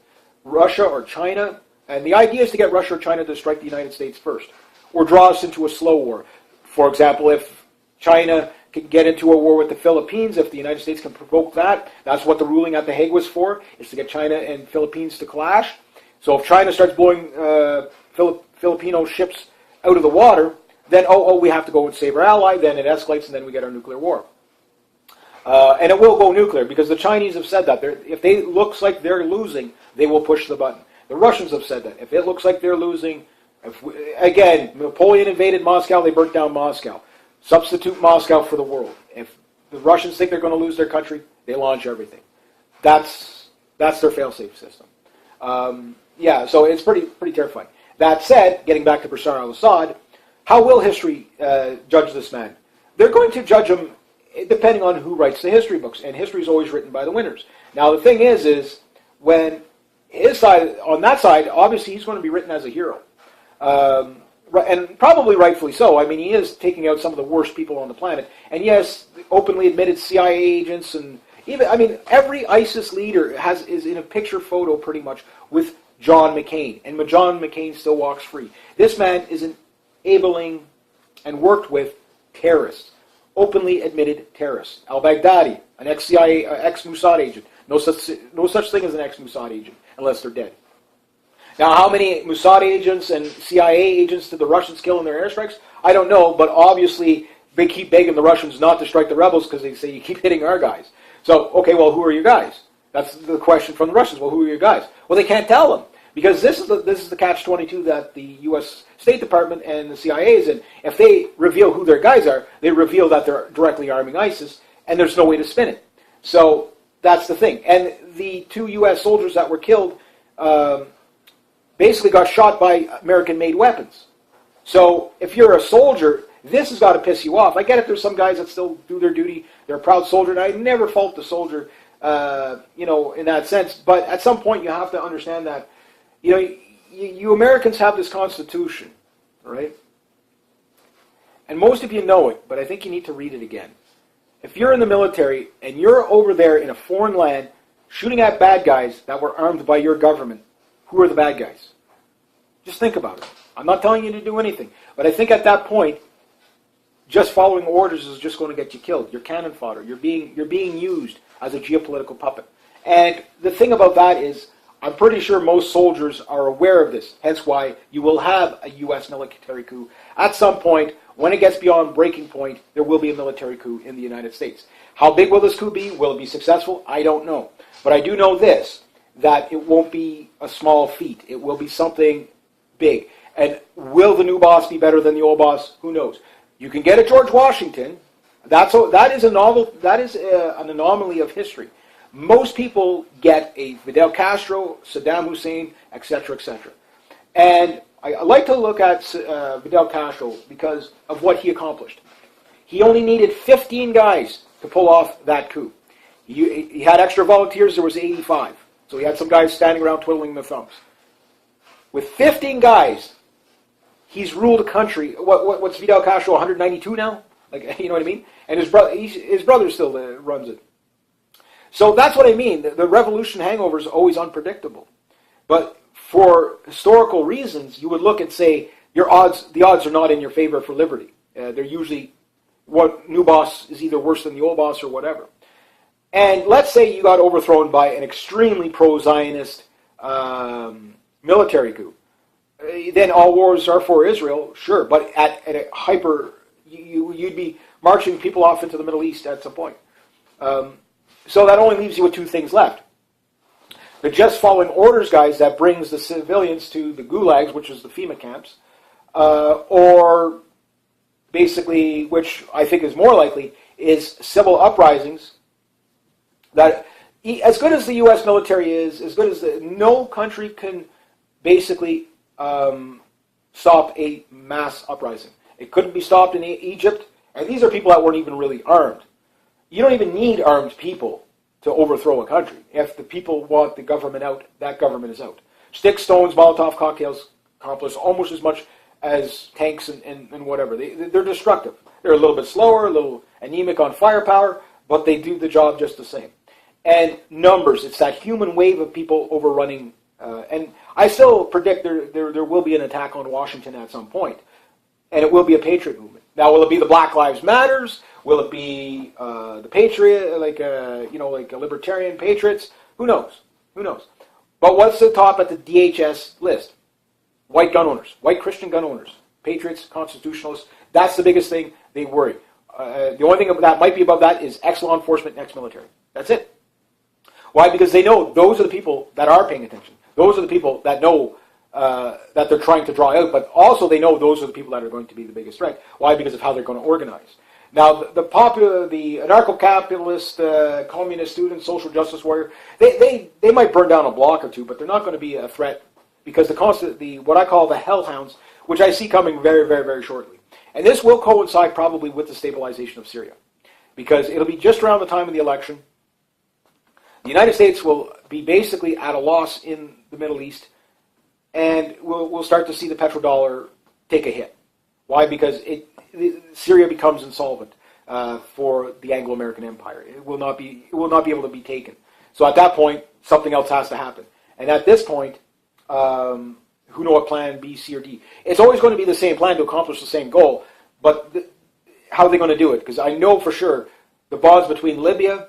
Russia or China, and the idea is to get Russia or China to strike the United States first, or draw us into a slow war. For example, if China can get into a war with the Philippines, if the United States can provoke that, that's what the ruling at The Hague was for, is to get China and Philippines to clash. So if China starts blowing Filipino ships out of the water, then, we have to go and save our ally, then it escalates, and then we get our nuclear war. And it will go nuclear, because the Chinese have said that. If it looks like they're losing, they will push the button. The Russians have said that. If it looks like they're losing, again, Napoleon invaded Moscow, they burnt down Moscow. Substitute Moscow for the world. If the Russians think they're going to lose their country, they launch everything. That's their fail-safe system. So it's pretty terrifying. That said, getting back to Bashar al-Assad, how will history judge this man? They're going to judge him depending on who writes the history books, and history is always written by the winners. Now, the thing is when his side, on that side, obviously he's going to be written as a hero. And probably rightfully so. I mean, he is taking out some of the worst people on the planet. And yes, openly admitted CIA agents, and even, every ISIS leader is in a picture photo pretty much with John McCain. And John McCain still walks free. This man is enabling and worked with terrorists. Openly admitted terrorists. Al-Baghdadi, an ex-CIA, ex-Mossad agent. No such thing as an ex-Mossad agent, unless they're dead. Now, how many Mossad agents and CIA agents did the Russians kill in their airstrikes? I don't know, but obviously they keep begging the Russians not to strike the rebels because they say, you keep hitting our guys. So, okay, well, who are your guys? That's the question from the Russians. Well, who are your guys? Well, they can't tell them, because this is the catch-22 that the U.S. State Department and the CIA is in. If they reveal who their guys are, they reveal that they're directly arming ISIS, and there's no way to spin it. So that's the thing. And the 2 U.S. soldiers that were killed basically got shot by American-made weapons. So if you're a soldier, this has got to piss you off. I get it, there's some guys that still do their duty. They're a proud soldier, and I never fault the soldier, in that sense. But at some point, you have to understand that, you Americans have this Constitution, right? And most of you know it, but I think you need to read it again. If you're in the military and you're over there in a foreign land shooting at bad guys that were armed by your government, who are the bad guys? Just think about it. I'm not telling you to do anything, but I think at that point, just following orders is just going to get you killed. You're cannon fodder. You're being used as a geopolitical puppet. And the thing about that is, I'm pretty sure most soldiers are aware of this, hence why you will have a U.S. military coup. At some point, when it gets beyond breaking point, there will be a military coup in the United States. How big will this coup be? Will it be successful? I don't know. But I do know this, that it won't be a small feat. It will be something big. And will the new boss be better than the old boss? Who knows? You can get a George Washington. That is an anomaly of history. Most people get a Fidel Castro, Saddam Hussein, etc., etc. And I like to look at Fidel Castro because of what he accomplished. He only needed 15 guys to pull off that coup. He had extra volunteers, there was 85. So he had some guys standing around twiddling their thumbs. With 15 guys, he's ruled a country. What's Fidel Castro, 192 now? You know what I mean? And his brother still runs it. So that's what I mean. The revolution hangover is always unpredictable. But for historical reasons, you would look and say, the odds are not in your favor for liberty. They're usually, what new boss is either worse than the old boss or whatever. And let's say you got overthrown by an extremely pro-Zionist military coup. Then all wars are for Israel, sure, but at a hyper, you'd be marching people off into the Middle East at some point. So that only leaves you with 2 things left. The just following orders guys that brings the civilians to the gulags, which is the FEMA camps, or basically, which I think is more likely, is civil uprisings. That, as good as the U.S. military is, as good as no country can basically stop a mass uprising. It couldn't be stopped in Egypt, and these are people that weren't even really armed. You don't even need armed people to overthrow a country. If the people want the government out, that government is out. Sticks, stones, Molotov cocktails accomplish almost as much as tanks and whatever. They're destructive. They're a little bit slower, a little anemic on firepower, but they do the job just the same. And numbers, it's that human wave of people overrunning. And I still predict there will be an attack on Washington at some point, and it will be a patriot movement. Now, will it be the Black Lives Matters? Will it be the patriot, like a libertarian patriots? Who knows? Who knows? But what's the top at the DHS list? White gun owners, white Christian gun owners, patriots, constitutionalists. That's the biggest thing they worry. The only thing that might be above that is ex-law enforcement and ex-military. That's it. Why? Because they know those are the people that are paying attention. Those are the people that know that they're trying to draw out, but also they know those are the people that are going to be the biggest threat. Why? Because of how they're going to organize. Now, the anarcho-capitalist, communist student, social justice warrior, they might burn down a block or two, but they're not going to be a threat because what I call the hellhounds, which I see coming very, very, very shortly. And this will coincide probably with the stabilization of Syria, because it'll be just around the time of the election. The United States will be basically at a loss in the Middle East, and we'll start to see the petrodollar take a hit. Why? Because Syria becomes insolvent for the Anglo-American Empire. It will not be able to be taken. So at that point, something else has to happen. And at this point, who know what plan B, C, or D? It's always going to be the same plan to accomplish the same goal, but how are they going to do it? Because I know for sure the bonds between Lebanon,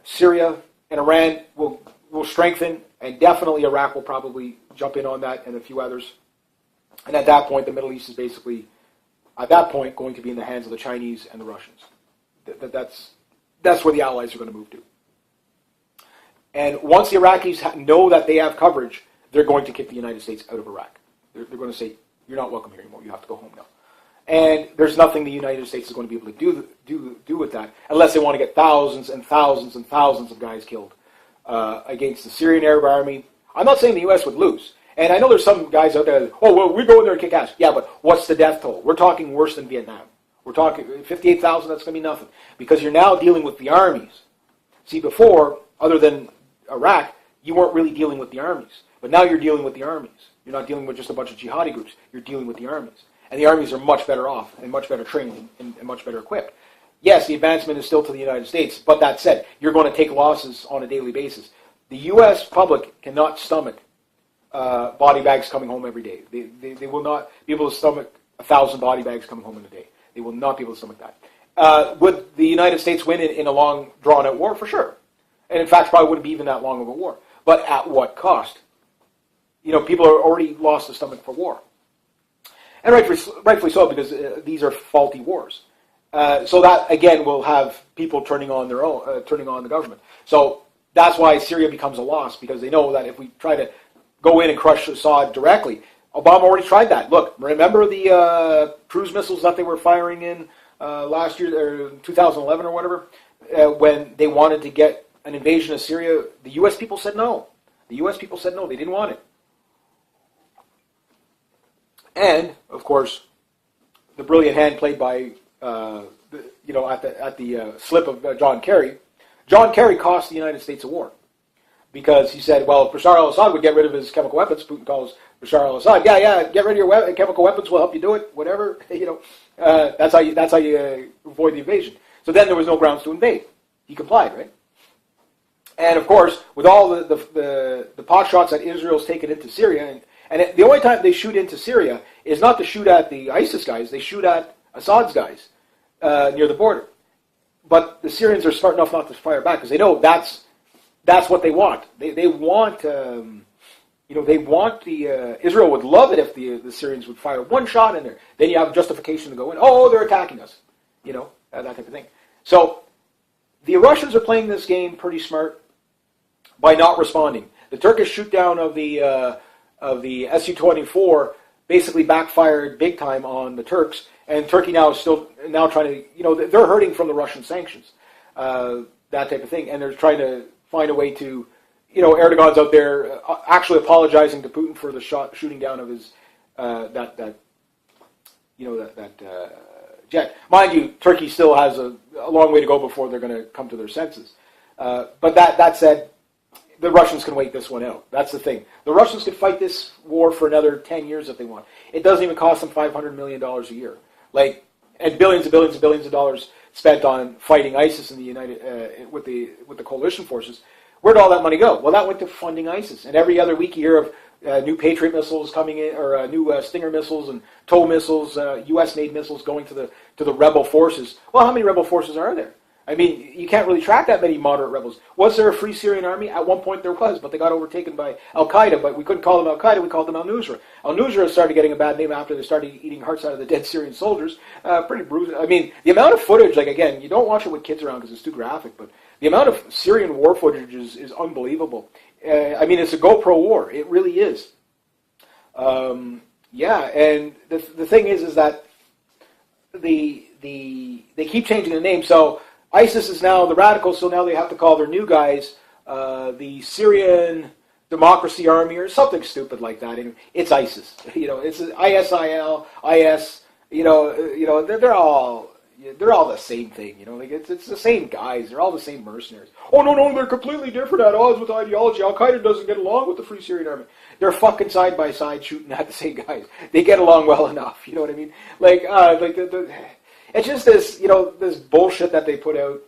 Syria, and Iran will strengthen, and definitely Iraq will probably jump in on that, and a few others. And at that point, the Middle East is basically, at that point, going to be in the hands of the Chinese and the Russians. That's where the Allies are going to move to. And once the Iraqis know that they have coverage, they're going to kick the United States out of Iraq. They're going to say, you're not welcome here anymore. You have to go home now. And there's nothing the United States is going to be able to do with that, unless they want to get thousands and thousands and thousands of guys killed against the Syrian Arab army. I'm not saying the U.S. would lose. And I know there's some guys out there that, oh, well, we go in there and kick ass. Yeah, but what's the death toll? We're talking worse than Vietnam. We're talking 58,000, that's going to be nothing. Because you're now dealing with the armies. See, before, other than Iraq, you weren't really dealing with the armies. But now you're dealing with the armies. You're not dealing with just a bunch of jihadi groups. You're dealing with the armies. And the armies are much better off and much better trained and much better equipped. Yes, the advancement is still to the United States, but that said, you're going to take losses on a daily basis. The U.S. public cannot stomach body bags coming home every day. They will not be able to stomach 1,000 body bags coming home in a day. They will not be able to stomach that. Would the United States win in a long, drawn-out war? For sure. And in fact, probably wouldn't be even that long of a war. But at what cost? You know, people are already lost the stomach for war. And rightfully so, because these are faulty wars. So that, again, will have people turning on the government. So that's why Syria becomes a loss, because they know that if we try to go in and crush Assad directly, Obama already tried that. Look, remember the cruise missiles that they were firing in last year, or 2011 or whatever, when they wanted to get an invasion of Syria? The U.S. people said no. The U.S. people said no, they didn't want it. And, of course, the brilliant hand played by, at the slip of John Kerry. John Kerry cost the United States a war, because he said, well, if Bashar al-Assad would get rid of his chemical weapons, Putin calls Bashar al-Assad, yeah, get rid of your chemical weapons, we'll help you do it, whatever. That's how you avoid the invasion. So then there was no grounds to invade. He complied, right? And, of course, with all the pot shots that Israel's taken into Syria, and the only time they shoot into Syria is not to shoot at the ISIS guys, they shoot at Assad's guys near the border. But the Syrians are smart enough not to fire back, because they know that's what they want. They want, Israel would love it if the Syrians would fire one shot in there. Then you have justification to go in, oh, they're attacking us, that type of thing. So the Russians are playing this game pretty smart by not responding. The Turkish shoot down of the Su-24 basically backfired big time on the Turks, and Turkey now is still trying to, they're hurting from the Russian sanctions, that type of thing, and they're trying to find a way to, Erdogan's out there actually apologizing to Putin for the shooting down of his jet. Mind you, Turkey still has a long way to go before they're going to come to their senses. But that said, the Russians can wait this one out. That's the thing. The Russians could fight this war for another 10 years if they want. It doesn't even cost them $500 million a year. Like, and billions and billions and billions of dollars spent on fighting ISIS in the with the coalition forces. Where'd all that money go? Well, that went to funding ISIS. And every other week you hear of new Patriot missiles coming in, or new Stinger missiles and TOW missiles, U.S.-made missiles going to the rebel forces. Well, how many rebel forces are there? I mean, you can't really track that many moderate rebels. Was there a Free Syrian Army? At one point there was, but they got overtaken by Al-Qaeda, but we couldn't call them Al-Qaeda, we called them Al-Nusra. Al-Nusra started getting a bad name after they started eating hearts out of the dead Syrian soldiers. Pretty bruising. I mean, the amount of footage, like again, you don't watch it with kids around because it's too graphic, but the amount of Syrian war footage is unbelievable. I mean, it's a GoPro war. It really is. Yeah, and the thing is that they keep changing the name, so ISIS is now the radicals, so now they have to call their new guys the Syrian Democracy Army or something stupid like that. And it's ISIS, it's ISIL, IS. They're all the same thing. Like it's the same guys. They're all the same mercenaries. Oh no, they're completely different at odds with ideology. Al Qaeda doesn't get along with the Free Syrian Army. They're fucking side by side shooting at the same guys. They get along well enough. You know what I mean? It's just this, this bullshit that they put out.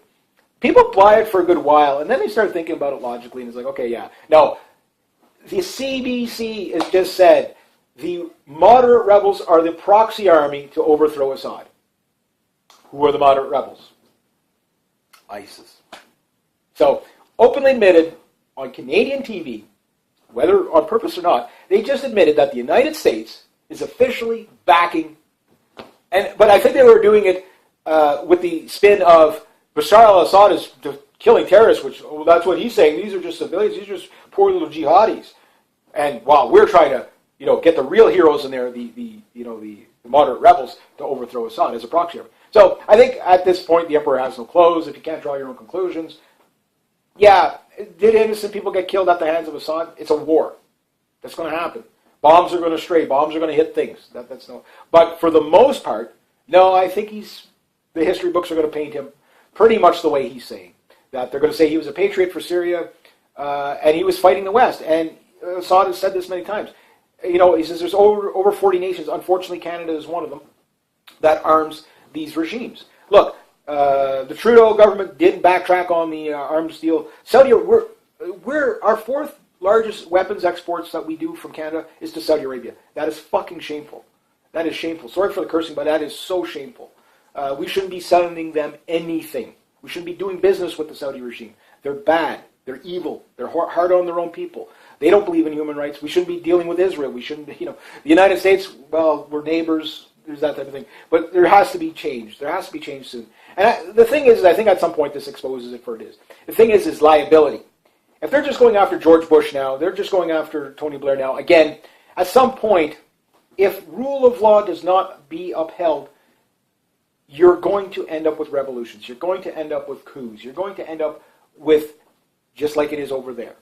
People buy it for a good while, and then they start thinking about it logically, and it's like, okay, yeah. No, the CBC has just said the moderate rebels are the proxy army to overthrow Assad. Who are the moderate rebels? ISIS. So, openly admitted on Canadian TV, whether on purpose or not, they just admitted that the United States is officially backing. But I think they were doing it with the spin of Bashar al-Assad is killing terrorists, which that's what he's saying. These are just civilians. These are just poor little jihadis. And while we're trying to, get the real heroes in there, the moderate rebels to overthrow Assad as a proxy army. So I think at this point the emperor has no clothes. If you can't draw your own conclusions, yeah, did innocent people get killed at the hands of Assad? It's a war. That's going to happen. Bombs are going to stray. Bombs are going to hit things. That's no. But for the most part, no. I think the history books are going to paint him pretty much the way he's saying. That they're going to say he was a patriot for Syria, and he was fighting the West. And Assad has said this many times. He says there's over 40 nations. Unfortunately, Canada is one of them that arms these regimes. Look, the Trudeau government didn't backtrack on the arms deal. Saudi, we're our fourth largest weapons exports that we do from Canada is to Saudi Arabia. That is fucking shameful. That is shameful. Sorry for the cursing, but that is so shameful. We shouldn't be sending them anything. We shouldn't be doing business with the Saudi regime. They're bad. They're evil. They're hard on their own people. They don't believe in human rights. We shouldn't be dealing with Israel. We shouldn't, the United States, well, we're neighbors. There's that type of thing. But there has to be change. There has to be change soon. And the thing is, I think at some point this exposes it for it is. The thing is liability. If they're just going after George Bush now, they're just going after Tony Blair now, again, at some point, if rule of law does not be upheld, you're going to end up with revolutions. You're going to end up with coups. You're going to end up with, just like it is over there.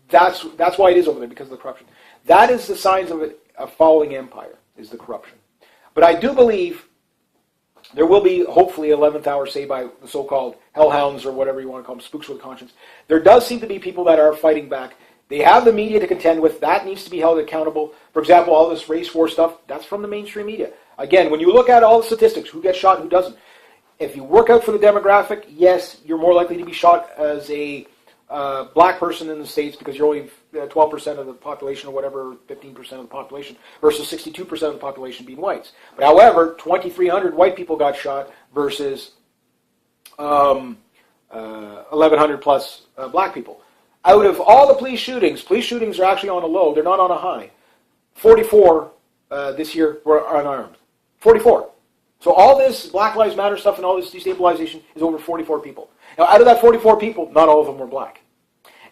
That's why it is over there, because of the corruption. That is the signs of a falling empire, is the corruption. But I do believe there will be, hopefully, 11th hour, say, by the so-called hellhounds or whatever you want to call them, spooks with a conscience. There does seem to be people that are fighting back. They have the media to contend with. That needs to be held accountable. For example, all this race war stuff, that's from the mainstream media. Again, when you look at all the statistics, who gets shot and who doesn't, if you work out for the demographic, yes, you're more likely to be shot as a black person in the States because you're only 12% of the population or whatever, 15% of the population, versus 62% of the population being whites. But however, 2,300 white people got shot versus 1,100 plus black people. Out of all the police shootings are actually on a low. They're not on a high. 44 this year were unarmed. 44. So all this Black Lives Matter stuff and all this destabilization is over 44 people. Now, out of that 44 people, not all of them were black.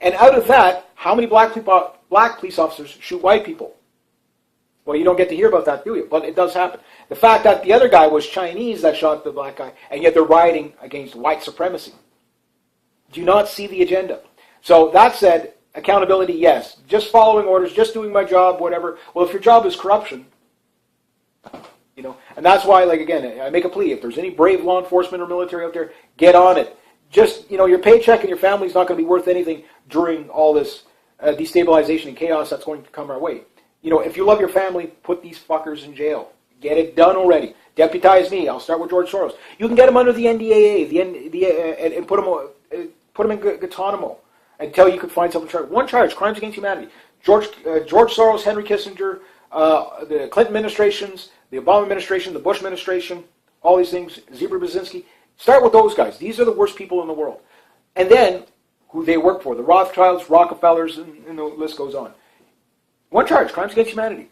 And out of that, how many black police officers shoot white people? Well, you don't get to hear about that, do you? But it does happen. The fact that the other guy was Chinese that shot the black guy, and yet they're rioting against white supremacy. Do you not see the agenda? So that said, accountability, yes. Just following orders, just doing my job, whatever. Well, if your job is corruption, and that's why, like, again, I make a plea. If there's any brave law enforcement or military out there, get on it. just, your paycheck and your family's not going to be worth anything during all this destabilization and chaos that's going to come our way. If you love your family, put these fuckers in jail. Get it done already. Deputize me. I'll start with George Soros. You can get him under the NDAA, and put him in Guantanamo until you could find something to charge. One charge: crimes against humanity. George Soros, Henry Kissinger, the Clinton administrations, the Obama administration, the Bush administration, all these things. Zebra Brzezinski. Start with those guys. These are the worst people in the world. And then who they work for: the Rothschilds, Rockefellers, and the list goes on. One charge: crimes against humanity.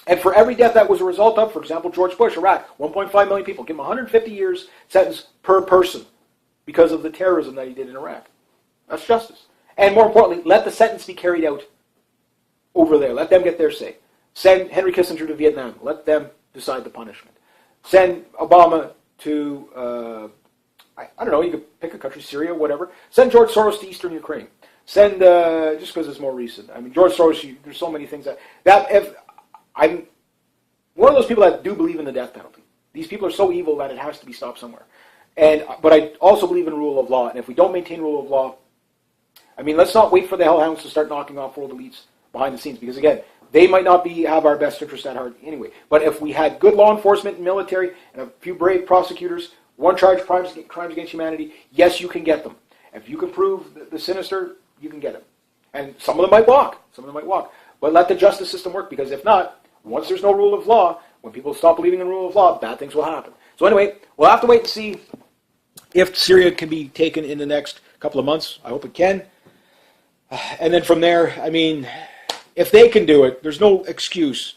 And for every death that was a result of, for example, George Bush, Iraq, 1.5 million people, give him 150 years sentence per person because of the terrorism that he did in Iraq. That's justice. And more importantly, let the sentence be carried out over there. Let them get their say. Send Henry Kissinger to Vietnam. Let them decide the punishment. Send Obama to, I don't know, you could pick a country, Syria, whatever. Send George Soros to Eastern Ukraine. Send, just because it's more recent. I mean, George Soros, there's so many things if I'm one of those people that do believe in the death penalty. These people are so evil that it has to be stopped somewhere. But I also believe in rule of law. And if we don't maintain rule of law, I mean, let's not wait for the hellhounds to start knocking off world elites behind the scenes. Because again, they might not have our best interest at heart anyway. But if we had good law enforcement and military and a few brave prosecutors, one charge: crimes against humanity, yes, you can get them. If you can prove the sinister, you can get them. And some of them might walk. But let the justice system work, because if not, once there's no rule of law, when people stop believing in the rule of law, bad things will happen. So anyway, we'll have to wait and see if Syria can be taken in the next couple of months. I hope it can. And then from there, I mean, if they can do it, there's no excuse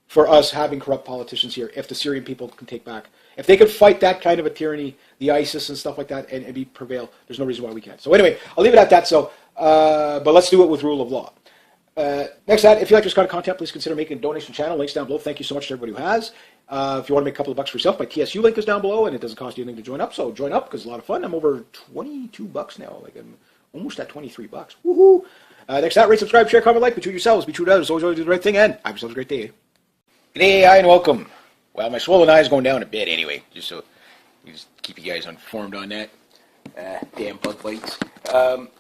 for us having corrupt politicians here if the Syrian people can take back. If they can fight that kind of a tyranny, the ISIS and stuff like that, and prevail, there's no reason why we can't. So anyway, I'll leave it at that. So, but let's do it with rule of law. Next, if you like this kind of content, please consider making a donation channel. Links down below. Thank you so much to everybody who has. If you want to make a couple of bucks for yourself, my TSU link is down below, and it doesn't cost you anything to join up. So join up, because it's a lot of fun. I'm over $22 now. Like, I'm almost at $23. Woohoo! Next out, rate, subscribe, share, comment, like. Be true to yourselves. Be true to others. Always do the right thing. And have yourselves a great day. G'day, hi, and welcome. Well, my swollen eye is going down a bit anyway, just so just keep you guys informed on that. Damn bug bites.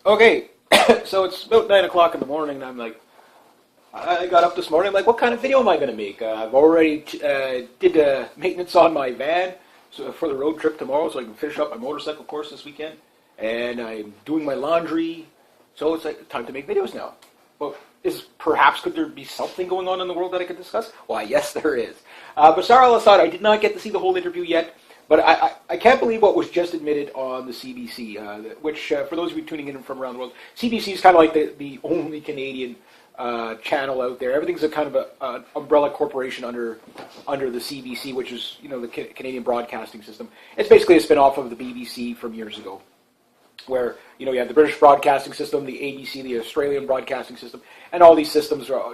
Okay, so it's about 9 o'clock in the morning, and I'm like, I got up this morning, I'm like, what kind of video am I going to make? I've already did maintenance on my van for the road trip tomorrow, so I can finish up my motorcycle course this weekend. And I'm doing my laundry, so it's like time to make videos now. Well, could there be something going on in the world that I could discuss? Why, yes, there is. Bashar al-Assad, I did not get to see the whole interview yet, but I can't believe what was just admitted on the CBC, which, for those of you tuning in from around the world, CBC is kind of like the only Canadian channel out there. Everything's a kind of an umbrella corporation under the CBC, which is, the Canadian Broadcasting System. It's basically a spin-off of the BBC from years ago, where, you have the British Broadcasting System, the ABC, the Australian Broadcasting System, and all these systems are,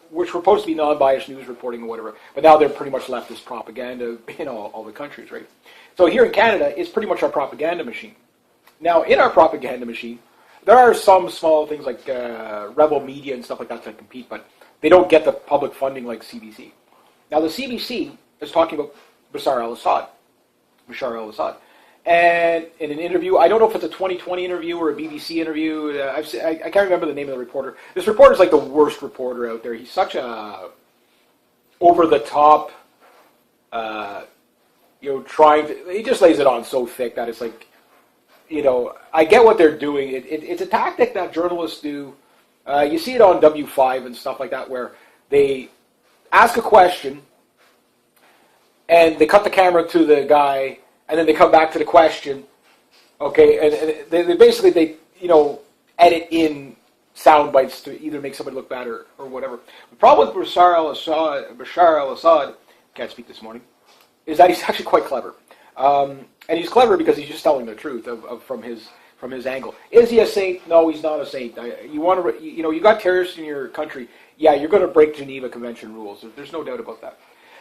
which were supposed to be non-biased news reporting or whatever, but now they're pretty much leftist propaganda in all the countries, right? So here in Canada, it's pretty much our propaganda machine. Now, in our propaganda machine, there are some small things like Rebel Media and stuff like that that compete, but they don't get the public funding like CBC. Now, the CBC is talking about Bashar al-Assad. And in an interview, I don't know if it's a 2020 interview or a BBC interview. I can't remember the name of the reporter. This reporter is like the worst reporter out there. He's such a over-the-top, he just lays it on so thick that it's like, I get what they're doing. It's a tactic that journalists do. You see it on W5 and stuff like that, where they ask a question, and they cut the camera to the guy, and then they come back to the question, okay, and they basically, edit in sound bites to either make somebody look bad or whatever. The problem with Bashar al-Assad, can't speak this morning, is that he's actually quite clever. And he's clever because he's just telling the truth from his angle. Is he a saint? No, he's not a saint. You got terrorists in your country. Yeah, you're going to break Geneva Convention rules. There's no doubt about that.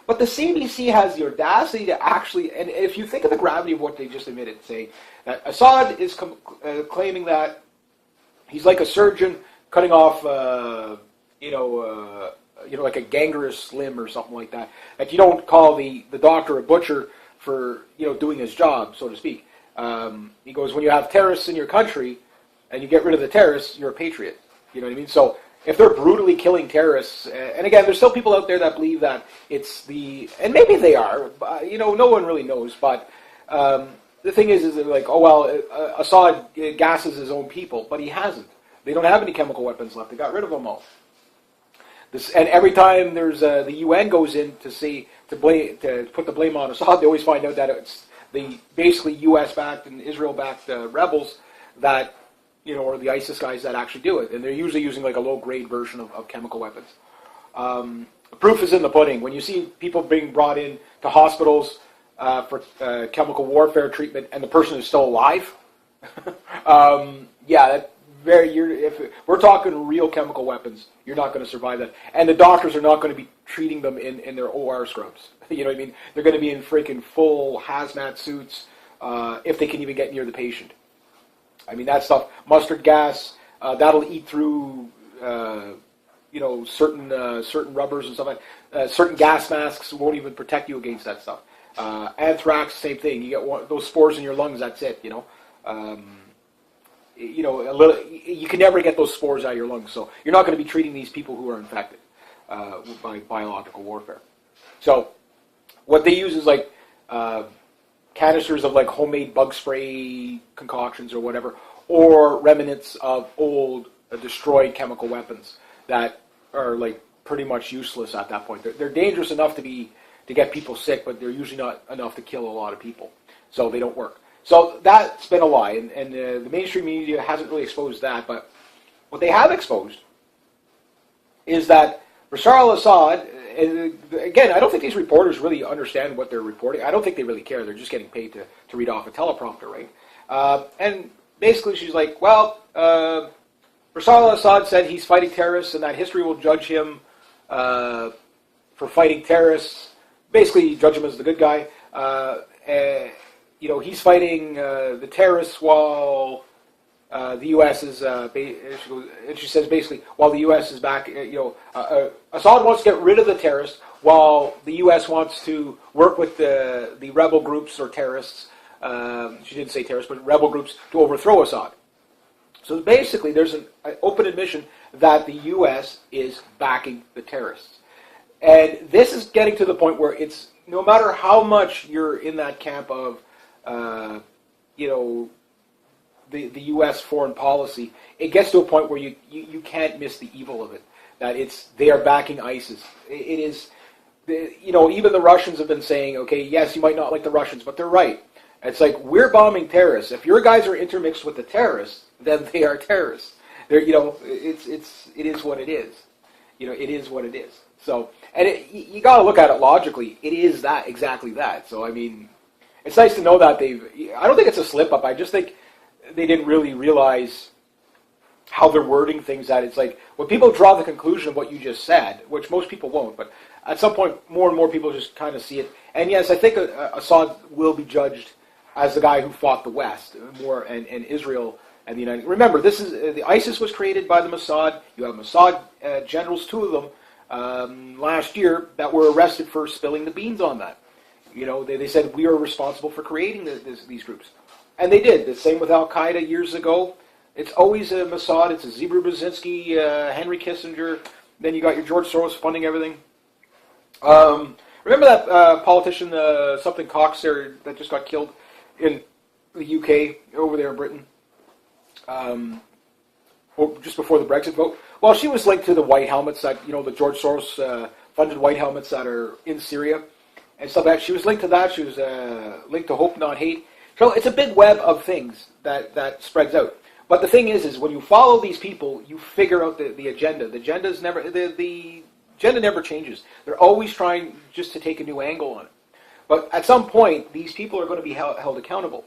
But the CBC has the audacity to actually, and if you think of the gravity of what they just admitted, saying that Assad is claiming that he's like a surgeon cutting off, like a gangrenous limb or something like that. That you don't call the doctor a butcher for doing his job, so to speak. He goes, when you have terrorists in your country and you get rid of the terrorists, you're a patriot. You know what I mean? So if they're brutally killing terrorists, and again, there's still people out there that believe that it's and maybe they are, no one really knows, but the thing is they're like, oh, well, Assad gasses his own people, but he hasn't. They don't have any chemical weapons left. They got rid of them all. And every time there's the UN goes in to put the blame on Assad, they always find out that it's the basically U.S.-backed and Israel-backed rebels that, or the ISIS guys that actually do it. And they're usually using like a low-grade version of chemical weapons. Proof is in the pudding. When you see people being brought in to hospitals for chemical warfare treatment and the person is still alive, if we're talking real chemical weapons, you're not going to survive that. And the doctors are not going to be treating them in their OR scrubs. You know what I mean? They're going to be in freaking full hazmat suits if they can even get near the patient. I mean, that stuff, mustard gas, that'll eat through, certain rubbers and stuff like that. Certain gas masks won't even protect you against that stuff. Anthrax, same thing. You get those spores in your lungs, that's it, you can never get those spores out of your lungs. So you're not going to be treating these people who are infected by biological warfare. So what they use is like canisters of like homemade bug spray concoctions or whatever, or remnants of old destroyed chemical weapons that are like pretty much useless at that point. They're dangerous enough to get people sick, but they're usually not enough to kill a lot of people. So they don't work. So that's been a lie, and the mainstream media hasn't really exposed that. But what they have exposed is that Bashar al-Assad, and again, I don't think these reporters really understand what they're reporting. I don't think they really care. They're just getting paid to read off a teleprompter, right? And basically she's like, well, Bashar al-Assad said he's fighting terrorists and that history will judge him for fighting terrorists. Basically, judge him as the good guy. He's fighting the terrorists while the U.S. is, and she says basically, while the U.S. is back, Assad wants to get rid of the terrorists while the U.S. wants to work with the rebel groups or terrorists, she didn't say terrorists, but rebel groups to overthrow Assad. So basically, there's an open admission that the U.S. is backing the terrorists. And this is getting to the point where it's, no matter how much you're in that camp of, the U.S. foreign policy, it gets to a point where you can't miss the evil of it. That they are backing ISIS. It is, even the Russians have been saying, okay, yes, you might not like the Russians, but they're right. It's like, we're bombing terrorists. If your guys are intermixed with the terrorists, then they are terrorists. They're, it is what it is. It is what it is. So, and you got to look at it logically. It is exactly that. So, I mean, it's nice to know that I don't think it's a slip-up. I just think they didn't really realize how they're wording things. That it's like, when people draw the conclusion of what you just said, which most people won't, but at some point, more and more people just kind of see it. And yes, I think Assad will be judged as the guy who fought the West, and Israel and the United. Remember, the ISIS was created by the Mossad. You have Mossad generals, 2 of them, last year, that were arrested for spilling the beans on that. They said, we are responsible for creating these groups. And they did. The same with Al-Qaeda years ago. It's always a Mossad. It's a Zebra Brzezinski, Henry Kissinger. Then you got your George Soros funding everything. Remember that politician, something Cox there, that just got killed in the UK, over there in Britain, just before the Brexit vote? Well, she was linked to the white helmets that, the George Soros funded white helmets that are in Syria. And stuff like that. She was linked to that. She was linked to Hope Not Hate. So it's a big web of things that spreads out. But the thing is when you follow these people, you figure out the agenda. The agenda never changes. They're always trying just to take a new angle on it. But at some point, these people are going to be held accountable.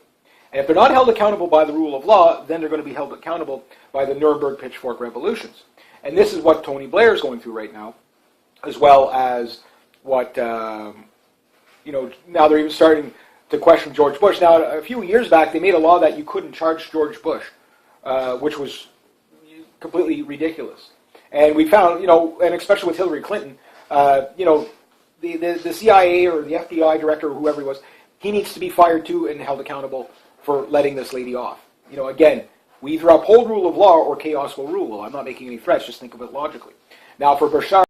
And if they're not held accountable by the rule of law, then they're going to be held accountable by the Nuremberg pitchfork revolutions. And this is what Tony Blair is going through right now, as well as what... now they're even starting to question George Bush. Now, a few years back, they made a law that you couldn't charge George Bush, which was completely ridiculous. And we found, and especially with Hillary Clinton, the CIA or the FBI director or whoever he was, he needs to be fired too and held accountable for letting this lady off. You know, again, we either uphold rule of law or chaos will rule. I'm not making any threats, just think of it logically. Now, for Bashar